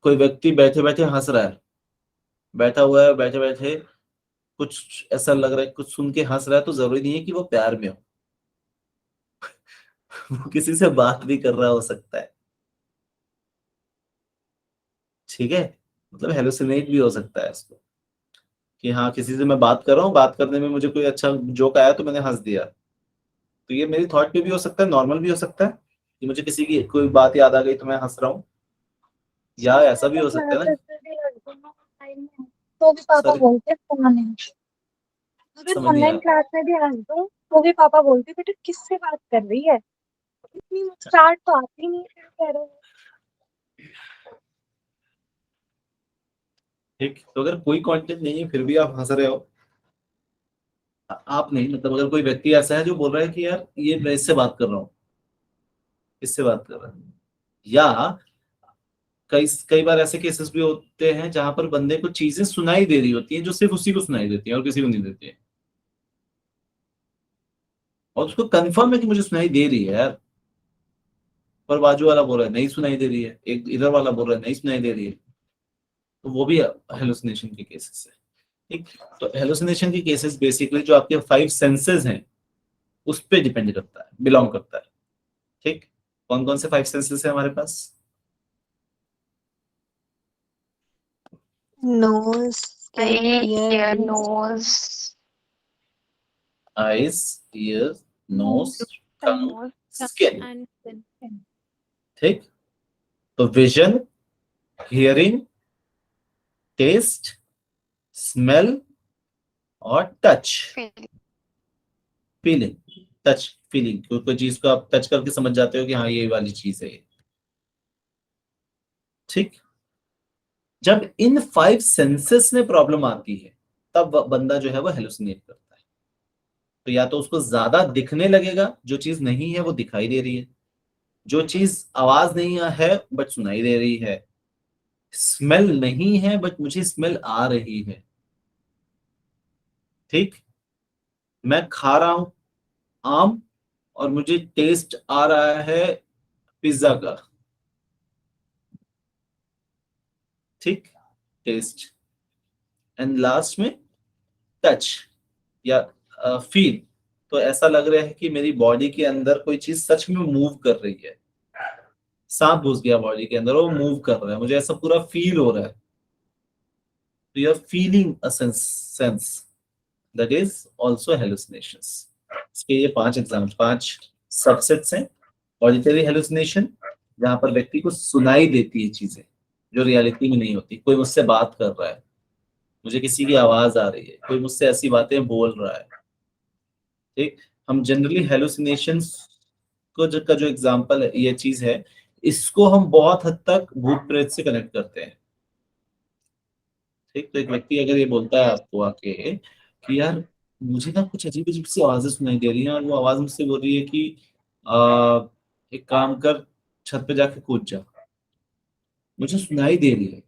कोई व्यक्ति बैठे बैठे हंस रहा है, बैठा हुआ है, बैठे बैठे कुछ ऐसा लग रहा है, कुछ सुन के हंस रहा है, तो जरूरी नहीं है कि वो प्यार में हो। वो किसी से बात भी कर रहा हो सकता है, ठीक है, मतलब हेलुसिनेट भी हो सकता है इसको, कि हाँ किसी से मैं बात कर रहा हूँ, बात करने में मुझे कोई अच्छा जोक आया तो मैंने हंस दिया। तो ये मेरी थॉट पे भी हो सकता है, नॉर्मल भी हो सकता है कि मुझे किसी की कोई बात याद आ गई तो मैं हंस रहा हूँ, या ऐसा भी हो सकता है ना। तो भी पापा सर बोलते हैं फोन है। अगर समझ नहीं ऑनलाइन आया। क्लास में भी हंस दूं तो भी पापा बोलते बेटा किससे बात कर रही है, इतनी स्टार्ट तो आती नहीं है कह रहे हो। ठीक, तो अगर कोई कंटेंट नहीं है फिर भी आप हंस रहे हो, आप नहीं, मतलब अगर कोई व्यक्ति ऐसा है जो बोल रहा है कि यार ये मैं इससे बात कर रहा हूँ, इससे बात कर रहा है, या कई कई बार ऐसे केसेस भी होते हैं जहां पर बंदे को चीजें सुनाई दे रही होती हैं जो सिर्फ उसी को सुनाई देती है और किसी को नहीं देती है, और उसको कंफर्म है कि मुझे सुनाई दे रही है यार, पर बाजू वाला बोल रहा है नहीं सुनाई दे रही है, एक इधर वाला बोल रहा है नहीं सुनाई दे रही है, तो वो भी हेलुसिनेशन के केसेस है। ठीक, तो हेलुसिनेशन के केसेस बेसिकली जो आपके 5 सेंसेस हैं उस पे डिपेंड करता है, बिलोंग करता है। ठीक, कौन कौन से 5 सेंसेस है हमारे पास? Nose, Eye, ear, ear, nose, eyes, ear, nose, tongue, nose, skin. and then ठीक, तो विजन, हियरिंग, टेस्ट, स्मेल और touch, feeling. Feeling. Touch, feeling, कोई चीज को आप टच करके समझ जाते हो कि हाँ ये वाली चीज है ये। ठीक, जब इन 5 सेंसेस में प्रॉब्लम आती है तब बंदा जो है वो हेलुसिनेट करता है। तो या तो उसको ज्यादा दिखने लगेगा, जो चीज नहीं है वो दिखाई दे रही है, जो चीज आवाज नहीं है बट सुनाई दे रही है, स्मेल नहीं है बट मुझे स्मेल आ रही है। ठीक, मैं खा रहा हूं आम और मुझे टेस्ट आ रहा है पिज्जा का। ठीक, टेस्ट, एंड लास्ट में टच या फील। तो ऐसा लग रहा है कि मेरी बॉडी के अंदर कोई चीज सच में मूव कर रही है, सांप घुस गया बॉडी के अंदर, वो मूव कर रहा है, मुझे ऐसा पूरा फील हो रहा है। तो you are feeling a sense that is also hallucinations. इसके ये 5 सबसेट्स हैं। ऑडिटरी हेलुसिनेशन, जहां पर व्यक्ति को सुनाई देती है चीजें जो रियलिटी में नहीं होती, कोई मुझसे बात कर रहा है, मुझे किसी की आवाज आ रही है, कोई मुझसे ऐसी बातें बोल रहा है। ठीक, हम जनरली हेलुसिनेशंस को का जो एग्जांपल है ये चीज है, इसको हम बहुत हद तक भूत प्रेत से कनेक्ट करते हैं। ठीक, तो एक व्यक्ति अगर ये बोलता है आपको आके कि यार मुझे ना कुछ अजीब अजीब सी आवाजें सुनाई दे रही हैं, और वो आवाज मुझसे बोल रही है कि एक काम कर, छत पे जाके कूद जा, मुझे सुनाई दे रही है,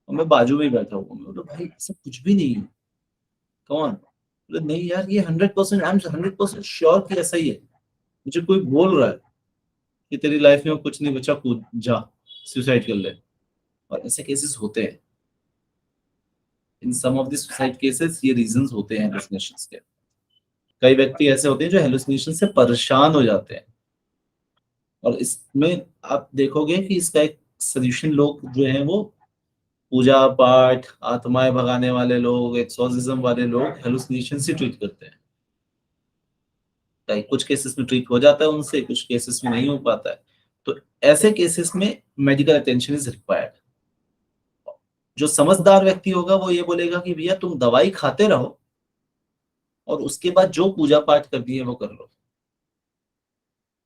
और मैं बाजू में ही बैठा हुआ हूँ। मैं बोला भाई ऐसा कुछ भी नहीं है, कौन? बोले नहीं यार ये 100%, आई एम 100% श्योर कि ऐसा ही है, मुझे कोई बोल रहा है कि तेरी लाइफ में कुछ नहीं बचा, कूद जा, सुसाइड कर ले। और ऐसे केसेस होते हैं, इन सम ऑफ द सुसाइड केसेस ये रीजंस होते हैं हेलुसिनेशंस के। कई व्यक्ति ऐसे होते हैं जो हेलुसिनेशन से परेशान हो जाते हैं, और इसमें आप देखोगे कि इसका एक सोल्यूशन लोग जो हैं वो पूजा पाठ, आत्माएं भगाने वाले लोग, एक्सोर्सिज्म वाले लोग हेलुसिनेशन से ट्रीट करते हैं। कई कुछ केसेस में ट्रीट हो जाता है उनसे, कुछ केसेस में नहीं हो पाता है। तो ऐसे केसेस में मेडिकल अटेंशन इज रिक्वायर्ड। जो समझदार व्यक्ति होगा वो ये बोलेगा कि भैया तुम दवाई खाते रहो और उसके बाद जो पूजा पाठ करनी है वो कर लो,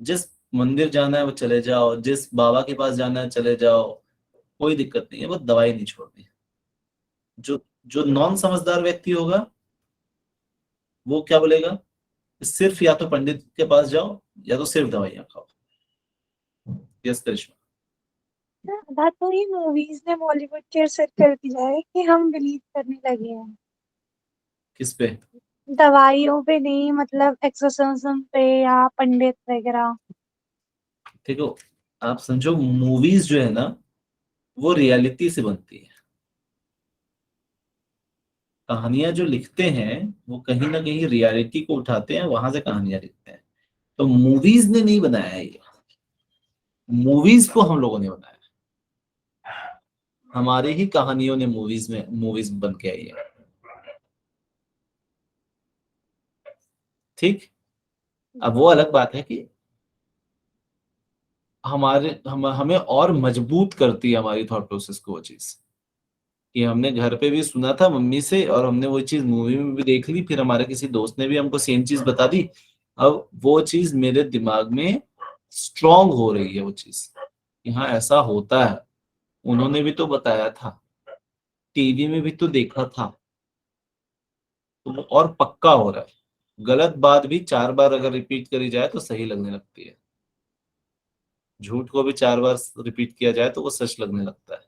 जिस मंदिर जाना है वो चले जाओ, जिस बाबा के पास जाना है चले जाओ, कोई दिक्कत नहीं है, वो दवाई नहीं छोड़नी है। जो जो नॉन समझदार व्यक्ति होगा वो क्या बोलेगा, सिर्फ या तो पंडित के पास जाओ या तो सिर्फ दवाइयां खाओ। यस करिश्मा। बात तो ही मूवीज ने बॉलीवुड के असर कर दिया है कि हम बिलीव करने लगे हैं। किस पे? दवाइयों पे नहीं, मतलब एक्सोर्सिज्म पे या पंडित वगैरह। देखो आप समझो, मूवीज जो है ना वो रियलिटी से बनती है। कहानियां जो लिखते हैं वो कहीं ना कहीं रियलिटी को उठाते हैं, वहां से कहानियां लिखते हैं। तो मूवीज ने नहीं बनाया है ये, मूवीज को हम लोगों ने बनाया है। हमारी ही कहानियों ने मूवीज बन के आई है। ठीक। अब वो अलग बात है कि हमें और मजबूत करती है हमारी थॉट प्रोसेस को वो चीज, कि हमने घर पे भी सुना था मम्मी से और हमने वो चीज मूवी में भी देख ली, फिर हमारे किसी दोस्त ने भी हमको सेम चीज बता दी। अब वो चीज मेरे दिमाग में स्ट्रांग हो रही है वो चीज कि हाँ ऐसा होता है, उन्होंने भी तो बताया था, टीवी में भी तो देखा था। तो वो और पक्का हो रहा है। गलत बात भी 4 बार अगर रिपीट करी जाए तो सही लगने लगती है, झूठ को भी 4 बार रिपीट किया जाए तो वो सच लगने लगता है।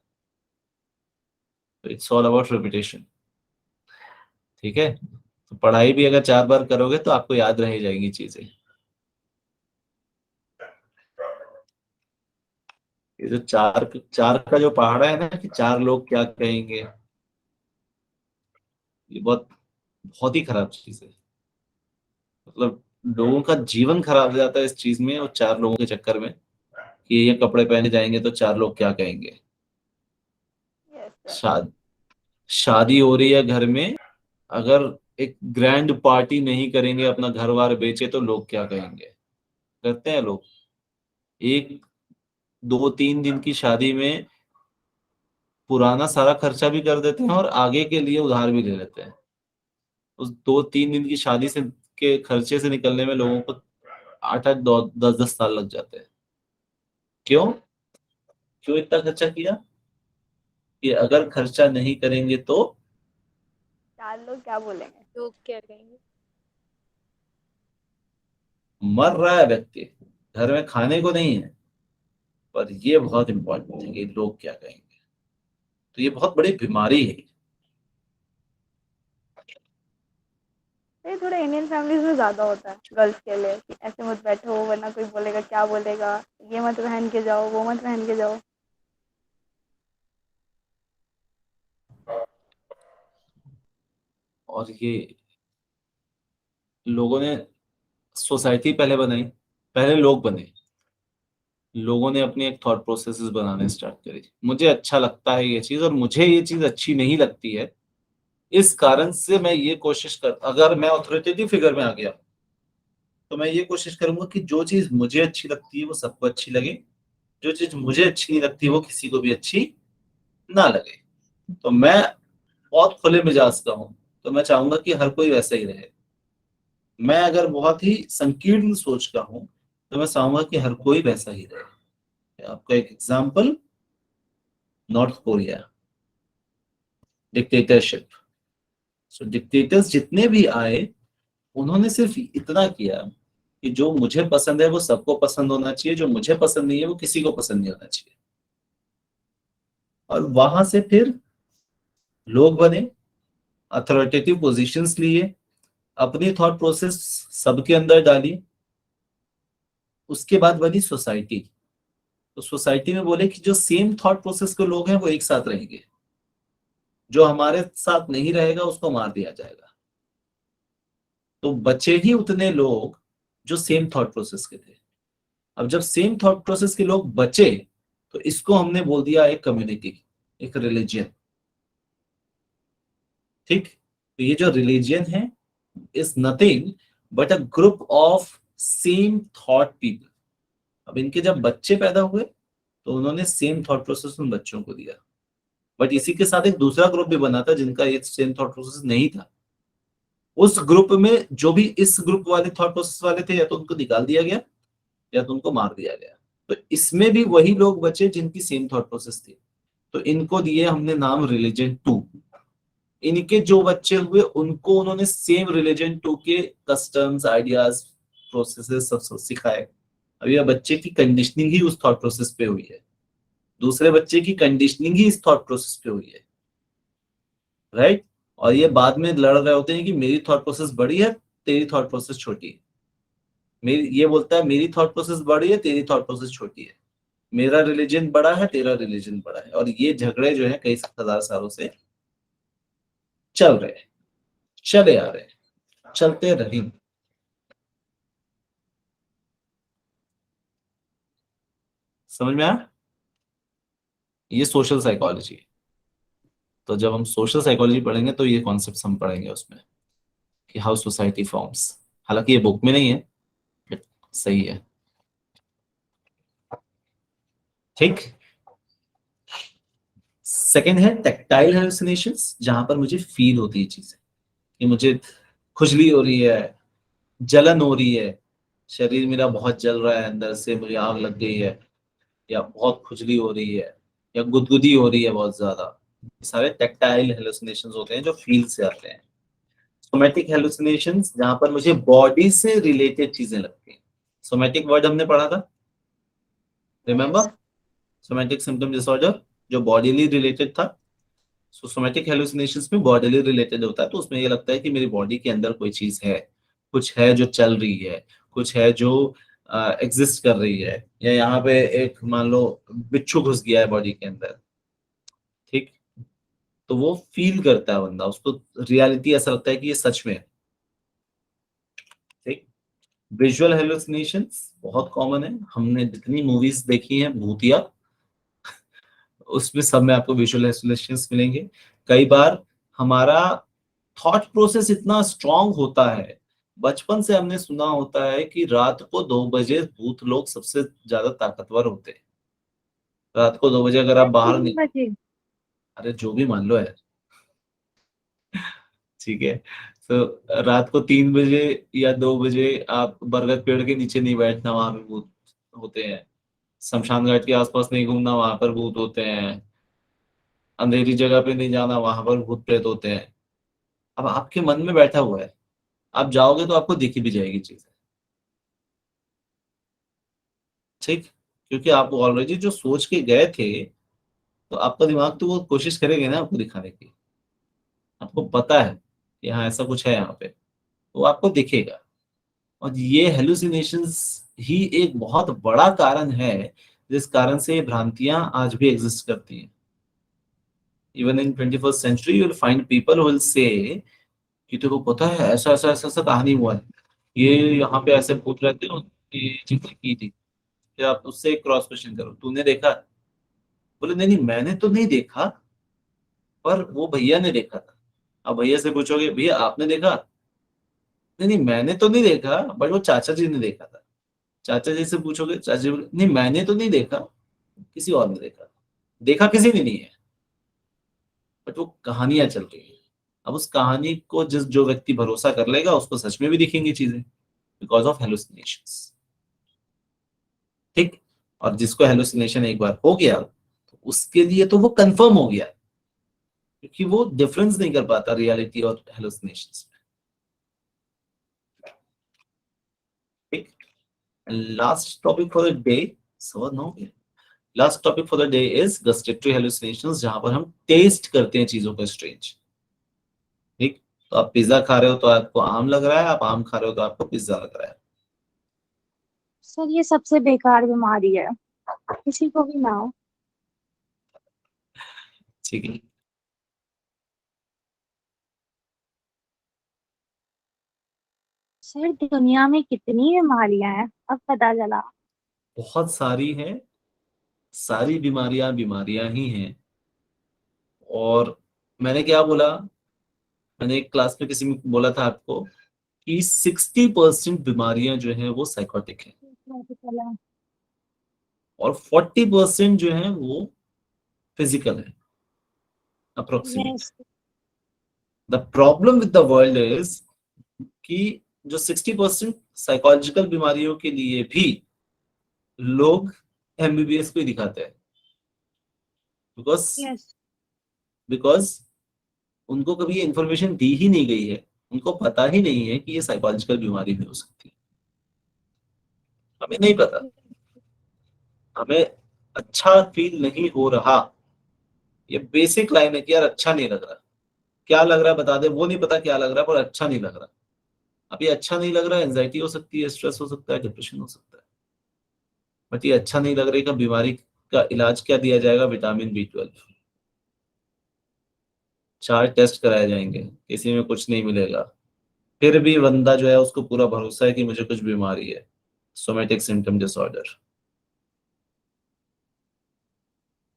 तो इट्स ऑल अबाउट रिपीटेशन। ठीक है, तो पढ़ाई भी अगर 4 बार करोगे तो आपको याद रह जाएंगी चीजें। ये जो चार चार का जो पहाड़ा है ना कि 4 लोग क्या कहेंगे, ये बहुत बहुत ही खराब चीज है। मतलब लोगों का जीवन खराब हो जाता है इस चीज में, और 4 लोगों के चक्कर में कि ये कपड़े पहने जाएंगे तो 4 लोग क्या कहेंगे। Yes sir. शाद शादी हो रही है घर में, अगर एक ग्रैंड पार्टी नहीं करेंगे, अपना घर वार बेचे तो लोग क्या कहेंगे। करते हैं लोग, एक 2-3 दिन की शादी में पुराना सारा खर्चा भी कर देते हैं और आगे के लिए उधार भी ले लेते हैं। उस 2-3 दिन की शादी से के खर्चे से निकलने में लोगों को 8-8 10-10 साल लग जाते हैं। क्यों? क्यों इतना खर्चा किया? कि अगर खर्चा नहीं करेंगे तो 4 लोग क्या बोलेंगे? लोग क्या कहेंगे। मर रहा है व्यक्ति, घर में खाने को नहीं है, पर ये बहुत इंपॉर्टेंट है कि लोग क्या कहेंगे। तो ये बहुत बड़ी बीमारी है। तो ये थोड़ा इंडियन फैमिलीज में ज्यादा होता है गर्ल्स के लिए कि ऐसे मत बैठो वरना कोई बोलेगा, क्या बोलेगा, ये मत पहन के जाओ, वो मत पहन के जाओ। और ये लोगों ने सोसाइटी पहले बनाई, पहले लोग बने, लोगों ने अपनी एक थॉट प्रोसेसेस बनाने स्टार्ट करी। मुझे अच्छा लगता है ये चीज और मुझे ये चीज अच्छी नहीं लगती है। इस कारण से मैं ये कोशिश कर, अगर मैं ऑथोरिटेटिव फिगर में आ गया तो मैं ये कोशिश करूंगा कि जो चीज मुझे अच्छी लगती है वो सबको अच्छी लगे, जो चीज मुझे अच्छी नहीं लगती वो किसी को भी अच्छी ना लगे। तो मैं बहुत खुले मिजाज का हूँ, तो मैं चाहूंगा कि हर कोई वैसा ही रहे। मैं अगर बहुत ही संकीर्ण सोच का हूँ तो मैं चाहूंगा कि हर कोई वैसा ही रहे। आपका एक एग्जाम्पल, नॉर्थ कोरिया, डिक्टेटरशिप। सो डिक्टेटर्स जितने भी आए उन्होंने सिर्फ इतना किया कि जो मुझे पसंद है वो सबको पसंद होना चाहिए, जो मुझे पसंद नहीं है वो किसी को पसंद नहीं होना चाहिए। और वहां से फिर लोग बने, अथॉरिटेटिव पोजीशंस लिए, अपनी थॉट प्रोसेस सबके अंदर डाली। उसके बाद बनी सोसाइटी। तो सोसाइटी में बोले कि जो सेम थॉट प्रोसेस के लोग हैं वो एक साथ रहेंगे, जो हमारे साथ नहीं रहेगा उसको मार दिया जाएगा। तो बचे ही उतने लोग जो सेम थॉट प्रोसेस के थे। अब जब सेम थॉट प्रोसेस के लोग बचे तो इसको हमने बोल दिया एक कम्युनिटी, एक रिलीजियन। ठीक। तो ये जो रिलीजियन है is nothing but a group of same thought people. अब इनके जब बच्चे पैदा हुए तो उन्होंने सेम थॉट प्रोसेस उन बच्चों को दिया, बट इसी के साथ एक दूसरा ग्रुप भी बना था जिनका ये सेम थॉट प्रोसेस नहीं था। उस ग्रुप में जो भी इस ग्रुप वाले थॉट प्रोसेस वाले थे या तो उनको निकाल दिया गया या तो उनको मार दिया गया। तो इसमें भी वही लोग बचे जिनकी सेम थॉट प्रोसेस थी। तो इनको दिए हमने नाम रिलीजन 2। इनके जो बच्चे हुए उनको उन्होंने सेम रिलीजन टू के कस्टम्स, आइडियाज, प्रोसेसेस सब सिखाए। अब यह बच्चे की कंडीशनिंग ही उस थॉट प्रोसेस पे हुई है, दूसरे बच्चे की कंडीशनिंग ही इस थॉट प्रोसेस पे हुई है, राइट। और ये बाद में लड़ रहे होते हैं कि मेरी थॉट प्रोसेस बड़ी है, तेरी थॉट प्रोसेस छोटी है। मेरी, ये बोलता है मेरी थॉट प्रोसेस बड़ी है, तेरी थॉट प्रोसेस छोटी है, मेरा रिलीजन बड़ा है, तेरा रिलीजन बड़ा है। और ये झगड़े जो है कई हजार सालों से चल रहे हैं, चले आ रहे हैं, चलते रहेंगे। समझ में आया? ये सोशल साइकोलॉजी है। तो जब हम सोशल साइकोलॉजी पढ़ेंगे तो ये कॉन्सेप्ट्स हम पढ़ेंगे उसमें, कि हाउ सोसाइटी फॉर्म्स। हालांकि ये बुक में नहीं है, बट सही है, ठीक। सेकंड है टेक्टाइल हेलुसिनेशंस, जहां पर मुझे फील होती है चीजें, कि मुझे खुजली हो रही है, जलन हो रही है, शरीर मेरा बहुत जल रहा है, अंदर से मुझे आग लग गई है, या बहुत खुजली हो रही है, या गुदगुदी हो रही है बहुत ज्यादा। ये सारे टेक्टाइल हेलुसिनेशंस होते हैं जो फील से आते हैं। सोमैटिक हेलुसिनेशंस, जहां पर मुझे बॉडी से रिलेटेड चीजें लगती हैं। सोमैटिक वर्ड हमने पढ़ा था, रिमेम्बर? सोमैटिक सिम्टम डिसऑर्डर जो बॉडीली रिलेटेड था। सो सोमैटिक हेलुसिनेशंस में बॉडीली रिलेटेड होता है, तो उसमें ये लगता है कि मेरी बॉडी के अंदर कोई चीज है, कुछ है जो चल रही है, कुछ है जो एग्जिस्ट कर रही है, या यहाँ पे एक मान लो बिच्छू घुस गया है बॉडी के अंदर, ठीक। तो वो फील करता है बंदा, उसको रियलिटी ऐसा लगता है कि ये सच में है, ठीक। विजुअल हेलुसिनेशंस बहुत कॉमन है, हमने जितनी मूवीज देखी हैं भूतिया, उसमें सब में आपको विजुअल हेलुसिनेशंस मिलेंगे। कई बार हमारा थॉट प्रोसेस इतना स्ट्रांग होता है, बचपन से हमने सुना होता है कि रात को 2 बजे भूत लोग सबसे ज्यादा ताकतवर होते हैं। रात को 2 बजे अगर आप बाहर 3 बजे? अरे जो भी मान लो है, ठीक है। तो रात को 3 बजे या 2 बजे आप बरगद पेड़ के नीचे नहीं बैठना, वहां पे भूत होते हैं। शमशान घाट के आसपास नहीं घूमना, वहां पर भूत होते हैं। अंधेरी जगह पे नहीं जाना, वहां पर भूत प्रेत होते हैं। अब आपके मन में बैठा हुआ है, आप जाओगे तो आपको दिखी भी जाएगी चीजें, ठीक। क्योंकि आप ऑलरेडी जो सोच के गए थे, तो आपका दिमाग तो वो कोशिश करेगा ना आपको दिखाने की। आपको पता है कि हाँ ऐसा कुछ है यहाँ पे, तो आपको दिखेगा। और ये हेलुसिनेशंस ही एक बहुत बड़ा कारण है जिस कारण से ये भ्रांतियां आज भी एग्जिस्ट करती हैं। Even in 21st century you will find people will say कि तेरे को पता है ऐसा ऐसा ऐसा ऐसा कहानी हुआ है, ये यहाँ पे ऐसे भूत रहते हैं, ये चीजें की थी। फिर आप उससे क्रॉस क्वेश्चन करो, तूने देखा? बोले नहीं नहीं मैंने तो नहीं देखा, पर वो भैया ने देखा था। अब भैया से पूछोगे भैया आपने देखा? नहीं नहीं मैंने तो नहीं देखा, बट वो चाचा जी ने देखा था। चाचा जी से पूछोगे, चाचा जी बोले नहीं मैंने तो नहीं देखा, किसी और ने देखा। देखा किसी ने नहीं है, बट वो कहानियां चल रही है। अब उस कहानी को जिस जो व्यक्ति भरोसा कर लेगा उसको सच में भी दिखेंगी चीजें, बिकॉज ऑफ हेलुसिनेशंस, ठीक। और जिसको हेलुसिनेशन एक बार हो गया तो उसके लिए तो वो कंफर्म हो गया, क्योंकि वो डिफरेंस नहीं कर पाता रियलिटी और हेलुसिनेशंस में, ठीक। Last topic for the day, समझ नो, last topic for the day is gustatory hallucinations, जहां पर हम टेस्ट करते हैं चीजों को स्ट्रेंज, ठीक। तो आप पिज्जा खा रहे हो तो आपको आम लग रहा है, आप आम खा रहे हो तो आपको पिज्जा लग रहा है। सर ये सबसे बेकार बीमारी है, किसी को भी ना हो। ठीक है, सर दुनिया में कितनी बीमारियां हैं अब पता चला। बहुत सारी हैं, सारी बीमारियां बीमारियां ही हैं। और मैंने क्या बोला, मैंने एक क्लास में किसी में बोला था आपको कि 60% बीमारियां जो है वो साइकोटिक है, पता चला। और 40% जो है वो फिजिकल है, approximate. Yes. The problem with the world is कि जो 60% साइकोलॉजिकल बीमारियों के लिए भी लोग एमबीबीएस को ही दिखाते हैं, बिकॉज यस। बिकॉज उनको कभी ये इन्फॉर्मेशन दी ही नहीं गई है, उनको पता ही नहीं है कि ये साइकोलॉजिकल बीमारी भी हो सकती है। हमें नहीं पता, हमें अच्छा फील नहीं हो रहा, ये बेसिक लाइन है कि यार अच्छा नहीं लग रहा। क्या लग रहा है बता दे, वो नहीं पता क्या लग रहा है, पर अच्छा नहीं लग रहा। अब ये अच्छा नहीं लग रहा है, एंजाइटी हो सकती है, स्ट्रेस हो सकता है, डिप्रेशन हो सकता है। बट ये अच्छा नहीं लग रही का बीमारी का इलाज क्या दिया जाएगा? Vitamin B12। 4 टेस्ट कराए जाएंगे, किसी में कुछ नहीं मिलेगा, फिर भी बंदा जो है उसको पूरा भरोसा है कि मुझे कुछ बीमारी है, सोमेटिक सिम्टम डिसऑर्डर।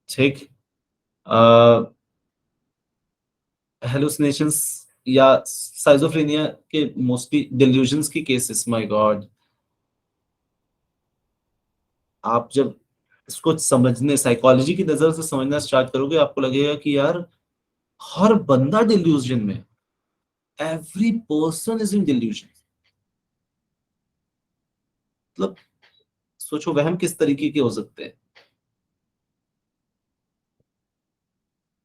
ठीक। हेलुसिनेशंस या साइजोफ्रेनिया के मोस्टली डिल्यूजन्स की केसेस, माय गॉड, आप जब इसको समझने, साइकोलॉजी की नजर से समझना स्टार्ट करोगे, आपको लगेगा कि यार हर बंदा डिल्यूजन में, every person is in delusion. मतलब सोचो वहम किस तरीके के हो सकते हैं।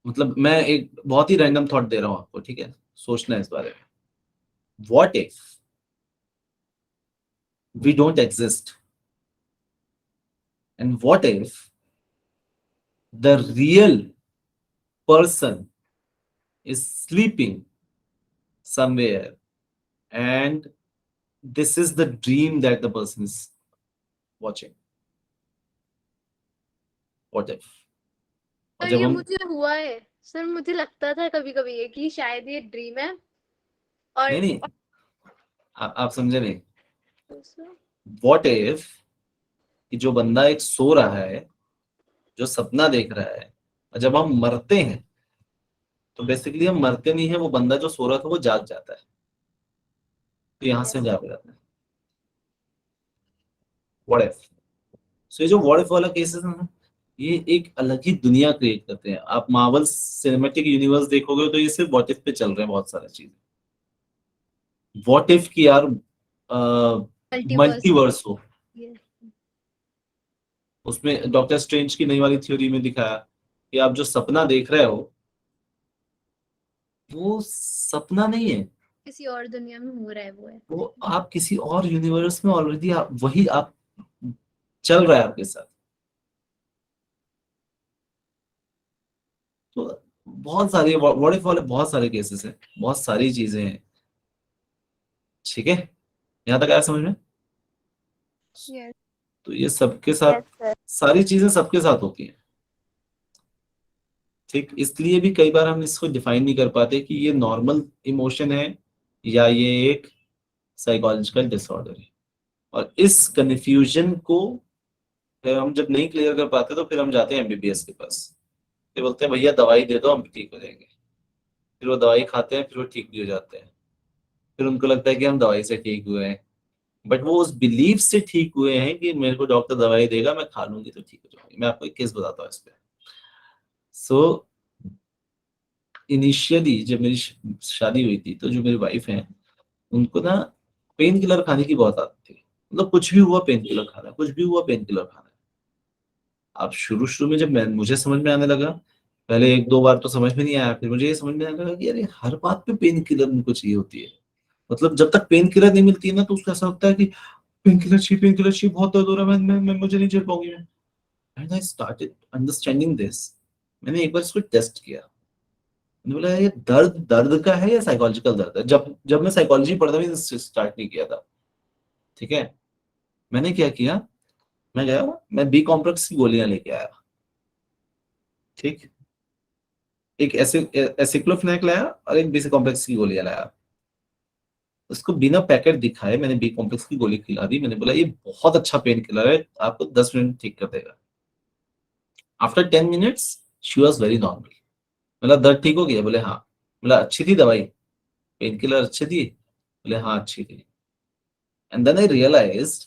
मतलब मैं एक बहुत ही रैंडम थॉट दे रहा हूं आपको, ठीक है, सोचना है इस बारे में। What if we don't exist, and what if the real person is sleeping somewhere, and this is the dream that the person is watching? What if? और सर जब ये हम, मुझे हुआ है सर, मुझे लगता था कभी कभी ये कि शायद ये ड्रीम है। और नहीं नहीं, आप समझे नहीं। सर, What if कि जो बंदा एक सो रहा है, जो सपना देख रहा है, और जब हम मरते हैं तो बेसिकली हम मरते नहीं है, वो बंदा जो सो रहा था वो जाग जाता है, तो यहाँ से जाग जाता है। What if? सो ये जो व्हाट इफ वाला केसेस है ना, ये एक अलग ही दुनिया क्रिएट करते हैं। आप मार्वल सिनेमैटिक यूनिवर्स देखोगे तो ये सिर्फ व्हाट इफ पे चल रहे हैं बहुत सारी चीजें। व्हाट इफ की यार मल्टीवर्स। मल्टीवर्स हो, उसमें डॉक्टर स्ट्रेंज की नई वाली थ्योरी में दिखाया कि आप जो सपना देख रहे हो वो सपना नहीं है, किसी और दुनिया में हो रहा है वो है। वो आप किसी और यूनिवर्स में ऑलरेडी, आप वही आप चल रहा है आपके साथ। तो बहुत सारे व्हाट इफ वाले बहुत सारे केसेस हैं, बहुत सारी चीजें हैं। ठीक है, यहाँ तक आया समझ में? यस तो ये सबके साथ, यस सर। सारी चीजें सबके साथ होती हैं। ठीक, इसलिए भी कई बार हम इसको डिफाइन नहीं कर पाते कि ये नॉर्मल इमोशन है या ये एक साइकोलॉजिकल डिसऑर्डर है। और इस कन्फ्यूजन को फिर हम जब नहीं क्लियर कर पाते तो फिर हम जाते हैं MBBS के पास। फिर बोलते हैं भैया दवाई दे दो हम ठीक हो जाएंगे। फिर वो दवाई खाते हैं, फिर वो ठीक भी हो जाते हैं। फिर उनको लगता है कि हम दवाई से ठीक हुए हैं, बट वो उस बिलीफ से ठीक हुए हैं कि मेरे को डॉक्टर दवाई देगा, मैं खा लूंगी तो ठीक हो जाऊंगी। मैं आपको एक केस बताता हूँ इस पे। सो इनिशियली जब मेरी शादी हुई थी तो जो मेरी वाइफ है उनको ना पेन किलर खाने की बहुत आदत थी। मतलब कुछ भी हुआ पेन किलर खाना, कुछ भी हुआ पेन किलर खाना। अब शुरू शुरू में जब मैं मुझे समझ में आने लगा, पहले 1-2 बार तो समझ में नहीं आया, फिर मुझे ये समझ में आने लगा कि अरे हर बात पे पेन किलर उनको चाहिए होती है। मतलब जब तक पेन किलर नहीं मिलती है ना तो उसको ऐसा लगता है कि पेन किलर चाहिए, पेन किलर चाहिए, बहुत दर्द हो रहा है, मैं मुझे नहीं झेल पाऊंगी मैं। And I started understanding this. मैंने एक बार इसको टेस्ट किया, मैंने बोला ये दर्द दर्द का है या साइकोलॉजिकल दर्द है। जब जब मैं साइकोलॉजी पढ़ता भी स्टार्ट नहीं किया था, ठीक है। मैंने क्या किया, मैं गया, मैं बी कॉम्प्लेक्स की गोलियां लेके आया। ठीक, एक एसिक्लोफेनाक लाया और एक बी कॉम्प्लेक्स की गोलियां लाया। उसको बिना पैकेट दिखाए मैंने बी कॉम्प्लेक्स की गोली खिला दी। मैंने बोला ये बहुत अच्छा पेन किलर है, आपको 10 मिनट ठीक कर देगा। After 10 minutes she was very normal. बोला दर्द ठीक हो गया? बोले हाँ। बोला अच्छी थी दवाई, पेन किलर अच्छी थी? बोले हाँ अच्छी थी। एंड देन आई रियलाइज्ड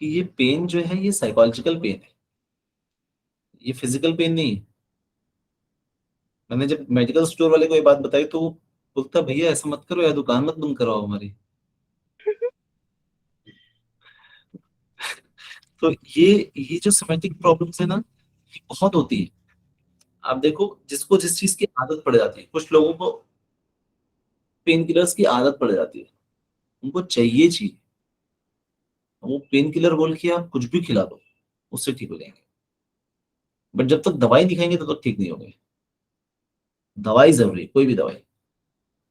कि ये पेन जो है ये साइकोलॉजिकल पेन है, ये फिजिकल पेन नहीं है। मैंने जब मेडिकल स्टोर वाले को ये बात बताई तो वो बोलता भैया ऐसा मत करो यार, दुकान मत बंद कराओ हमारी। तो ये जो सोमैटिक प्रॉब्लम्स है ना, ये बहुत होती है। आप देखो जिसको जिस चीज की आदत पड़ जाती है, कुछ लोगों को पेन किलर्स की आदत पड़ जाती है, उनको चाहिए चीज, वो पेन किलर बोल के आप कुछ भी खिला दो उससे ठीक हो जाएंगे, बट जब तक दवाई नहीं खाएंगे तब तक ठीक नहीं होंगे। दवाई जरूरी है, कोई भी दवाई।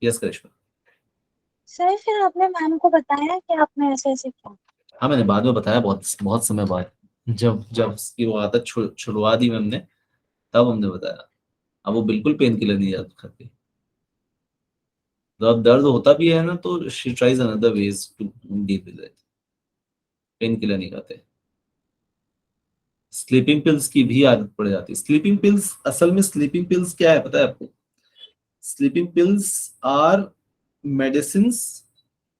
यस करिश्मा। सर फिर आपने मैम को बताया कि आपने ऐसे ऐसे किया? हाँ मैंने बाद में बताया, बहुत बहुत समय बाद, जब जब उसकी वो आदत छुड़वा दी हमने, तब हमने बताया। अब वो बिल्कुल पेन किलर नहीं याद खाती, जब दर्द होता भी है ना तो she tries another ways to deal with it, pain killer नहीं खाते। स्लीपिंग पिल्स की भी आदत पड़ जाती है। स्लीपिंग पिल्स, असल में स्लीपिंग पिल्स क्या है पता है आपको? स्लीपिंग पिल्स आर मेडिसिन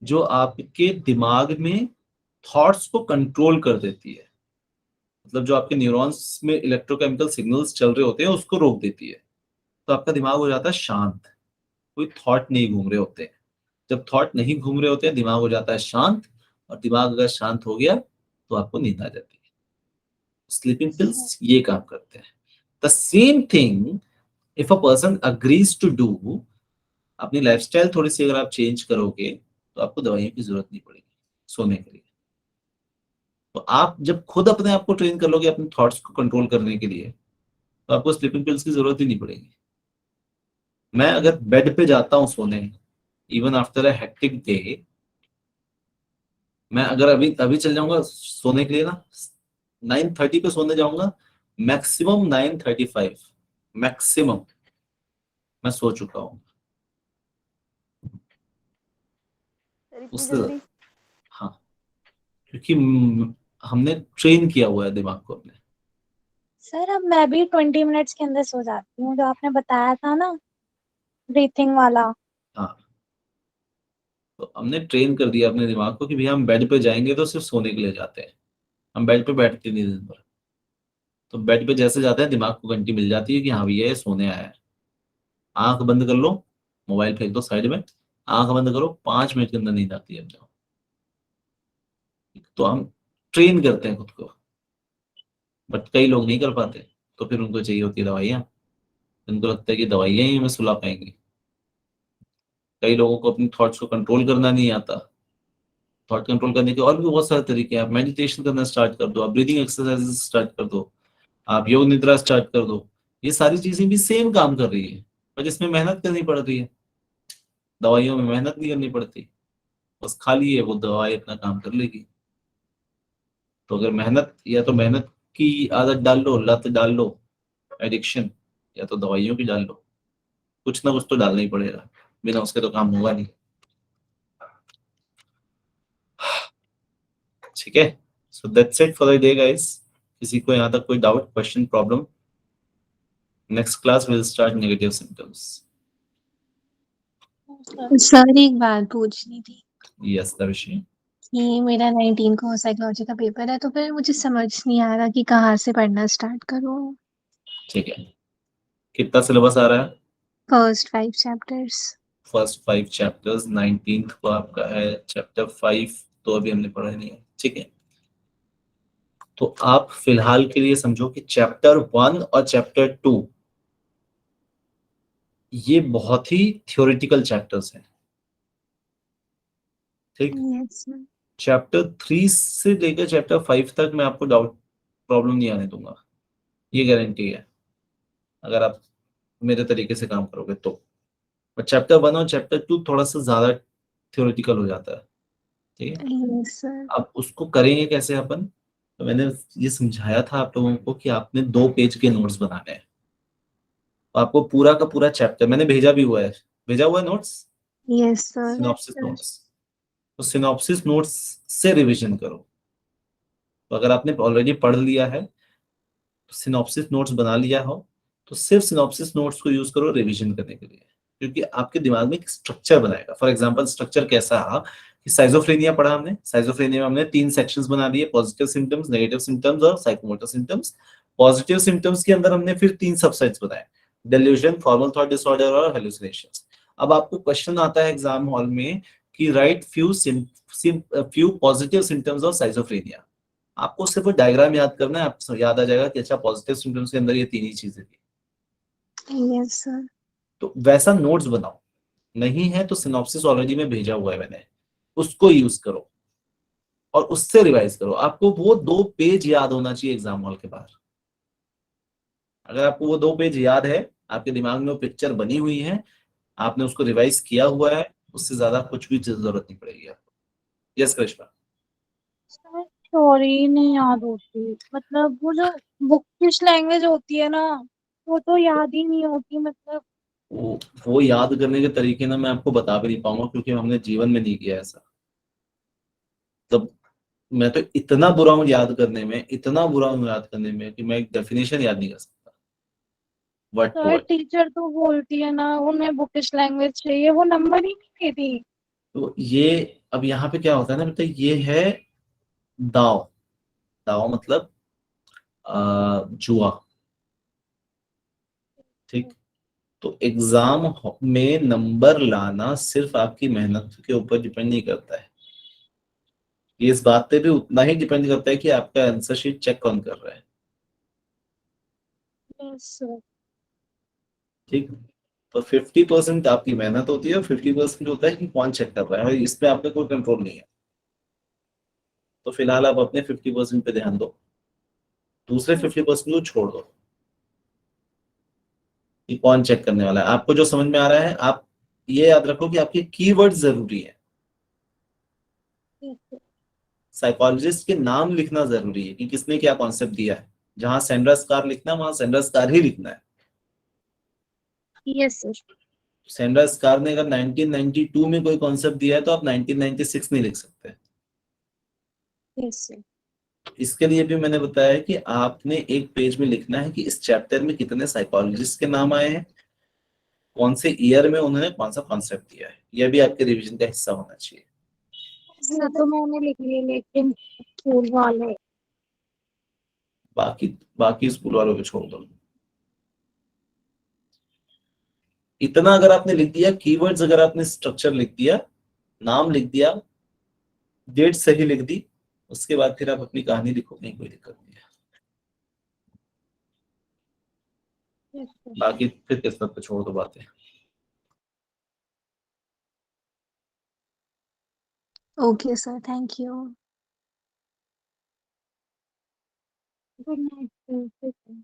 जो आपके दिमाग में थॉट्स को कंट्रोल कर देती है, मतलब जो आपके न्यूरॉन्स में इलेक्ट्रोकेमिकल सिग्नल्स चल रहे होते हैं उसको रोक देती है, तो आपका दिमाग हो जाता है शांत, कोई थॉट नहीं घूम रहे होते हैं। जब थॉट नहीं घूम रहे होते हैं दिमाग हो जाता है शांत, और दिमाग अगर शांत हो गया तो आपको नींद आ जाती है। स्लीपिंग पिल्स ये काम करते हैं। The same thing if a person agrees to do, अपनी लाइफस्टाइल थोड़ी सी अगर आप चेंज करोगे तो आपको दवाइयों की जरूरत नहीं पड़ेगी सोने के लिए। तो आप जब खुद अपने आप को ट्रेन कर लोगे अपने थॉट्स को कंट्रोल करने के लिए, तो आपको स्लीपिंग पिल्स की जरूरत ही नहीं पड़ेगी। मैं अगर बेड पे जाता हूँ सोने, even after a hectic day, मैं अगर अभी अभी चल जाऊंगा सोने के लिए ना, 9:30 पे सोने जाऊंगा, मैक्सिमम 9:35 मैक्सिमम मैं सो चुका हूँ। सर इतनी उससे जल्दी? हाँ, क्योंकि हमने ट्रेन किया हुआ है दिमाग को अपने। सर अब मैं भी 20 मिनट्स के अंदर सो जाती हूँ, जो आपने बताया था ना ब्रीथिंग वाला। हाँ, तो हमने ट्रेन कर दिया अपने दिमाग को कि भैया हम बेड पे जाएंगे तो सिर्फ सोने के लिए जाते हैं, हम बेड पे बैठते नहीं दिन भर। तो बेड पे जैसे जाते हैं दिमाग को घंटी मिल जाती है कि हाँ भैया ये सोने आया है। आंख बंद कर लो, मोबाइल फेंक दो साइड में, आंख बंद करो, 5 मिनट के अंदर नींद आती है। अब जाओ, तो हम ट्रेन करते हैं खुद को, बट कई लोग नहीं कर पाते, तो फिर उनको चाहिए होती है दवाइयाँ। उनको लगता है कि दवाइयाँ ही हमें सुला पाएंगी। कई लोगों को अपनी थॉट्स को कंट्रोल करना नहीं आता। थॉट कंट्रोल करने के और भी बहुत सारे तरीके हैं। आप मेडिटेशन करना स्टार्ट कर दो, आप ब्रीदिंग एक्सरसाइजेस स्टार्ट कर दो, आप योग निद्रा स्टार्ट कर दो। ये सारी चीजें भी सेम काम कर रही है, बट इसमें मेहनत करनी पड़ रही है। दवाइयों में मेहनत नहीं करनी पड़ती, बस खाली है वो दवाई अपना काम कर लेगी। तो अगर मेहनत, या तो मेहनत की आदत डाल लो, लत डाल लो, एडिक्शन, या तो दवाइयों की डाल लो। कुछ ना कुछ तो डालना ही पड़ेगा, बिना उसके तो काम होगा नहीं। ठीक है, so that's it for the day guys. किसी को यहाँ तक कोई doubt, question, problem? Next class will start negative symptoms. Sir एक बात पूछनी थी यस दर्शी। कि मेरा 19 को साइकोलॉजी का पेपर है, तो फिर मुझे समझ नहीं आ रहा कि कहाँ से पढ़ना स्टार्ट करूँ। ठीक है, कितना सिलेबस आ रहा है? First 5 chapters. First 5 chapters, 19th को आपका है चैप्टर 5, तो अभी हमने पढ़ा नहीं है। ठीक है, तो आप फिलहाल के लिए समझो कि चैप्टर 1 और चैप्टर 2 ये बहुत ही थ्योरेटिकल चैप्टर्स हैं। ठीक, यस सर। चैप्टर 3 से लेकर चैप्टर 5 तक मैं आपको डाउट, प्रॉब्लम नहीं आने दूंगा, ये गारंटी है, अगर आप मेरे तरीके से काम करोगे तो। बट चैप्टर 1 और चैप्टर 2 थोड़ा सा ज्यादा थ्योरेटिकल हो जाता है। ठीक है, यस सर। अब उसको करेंगे कैसे अपन? तो मैंने ये समझाया था आप लोगों को कि आपने 2 पेज के नोट्स बनाने हैं। तो आपको पूरा का पूरा चैप्टर मैंने भेजा भी हुआ है, भेजा हुआ है notes, yes sir. Synopsis notes. तो सिनॉप्सिस नोट्स से रिवीजन करो। तो अगर आपने ऑलरेडी पढ़ लिया है, तो सिनॉप्सिस नोट्स बना लिया हो, तो सिर्फ सिनॉप्सिस नोट्स को यूज करो रिवीजन करने के लिए, क्योंकि आपके दिमाग में एक स्ट्रक्चर बनाएगा। फॉर एग्जांपल स्ट्रक्चर कैसा रहा कि साइजोफ्रेनिया पढ़ा हमने, साइजोफ्रेनिया में हमने 3 सेक्शंस बना दिए, पॉजिटिव सिम्टम्स, नेगेटिव सिम्टम्स और साइकोमोटर सिम्टम्स। पॉजिटिव सिम्टम्स के अंदर हमने फिर 3 सबसेट्स बनाए, डेल्यूजन, फॉर्मल थॉट डिसऑर्डर और हेलुसिनेशंस। अब आपको क्वेश्चन आता है एग्जाम हॉल में कि write few positive symptoms of schizophrenia. आपको सिर्फ डायग्राम याद करना है, आपको याद आ जाएगा कि अच्छा पॉजिटिव सिम्टम्स के अंदर ये 3 ही चीजें थी। Yes sir. तो वैसा नोट्स बनाओ, नहीं है तो सिनॉप्सिस ऑलरेडी में भेजा हुआ है मैंने, उसको यूज करो और उससे रिवाइज करो। आपको वो 2 पेज याद होना चाहिए एग्जाम हॉल के बाहर। अगर आपको वो 2 पेज याद है, आपके दिमाग में वो पिक्चर बनी हुई है, आपने उसको रिवाइज किया हुआ है, उससे ज्यादा कुछ भी जरूरत नहीं पड़ेगी आपको। यस कृष्णा। थ्योरी नहीं याद होती, मतलब वो जो बुकिश लैंग्वेज होती है ना, वो तो याद ही नहीं होती, मतलब। वो याद करने के तरीके ना मैं आपको बता भी नहीं पाऊंगा, क्योंकि हमने जीवन में नहीं किया ऐसा। तब मैं तो इतना बुरा हूँ याद करने में, इतना बुरा हूँ याद करने में कि मैं एक डेफिनेशन याद नहीं कर सकता word to sir word. Teacher तो बोलती है ना उन्हें बुकिश लैंग्वेज चाहिए, वो नंबर ही नहीं देती। तो ये अब यहाँ पे क्या होता है ना, मतलब ये है दाव। दाव मतलब जुआ। ठीक। तो एग्जाम में नंबर लाना सिर्फ आपकी मेहनत के ऊपर डिपेंड नहीं करता है, ये इस बात पे भी उतना ही डिपेंड करता है कि आपका आंसर शीट चेक कौन कर रहा है। Yes sir. ठीक। तो 50% आपकी मेहनत होती है और 50% होता है कि कौन चेक कर रहा है, और इसमें आपका कोई कंट्रोल नहीं है। तो फिलहाल आप अपने 50% पे ध्यान दो, दूसरे 50% को छोड़ दो कि कौन चेक करने वाला है। आपको जो समझ में आ रहा है, आप ये याद रखो कि आपके कीवर्ड जरूरी है। साइकोलॉजिस्ट के नाम लिखना जरूरी है कि किसने क्या कॉन्सेप्ट दिया है। जहां सेंड्रा स्कार लिखना है, वहां सेंड्रा स्कार ही लिखना है। Yes sir. सेंड्रा स्कार ने अगर 1992 में कोई कॉन्सेप्ट दिया है तो आप 1996 नहीं लिख सकते। Yes sir. इसके लिए भी मैंने बताया कि आपने एक पेज में लिखना है कि इस चैप्टर में कितने साइकोलॉजिस्ट के नाम आए हैं, कौन से ईयर में उन्होंने कौन सा कॉन्सेप्ट दिया है। यह भी आपके रिवीजन का हिस्सा होना चाहिए। वो तो मैंने लिख ली, लेकिन स्कूल वाले। बाकी बाकी स्कूल वालों को छोड़ दो। इतना अगर आपने लिख दिया, कीवर्ड्स अगर आपने स्ट्रक्चर लिख दिया, नाम लिख दिया, डेट सही लिख दी, उसके बाद फिर आप अपनी कहानी लिखो, नहीं कोई दिक्कत नहीं है। Yes sir. बाकी फिर किस्मत पे छोड़ दो बातें। Okay sir, thank you. Good night sir.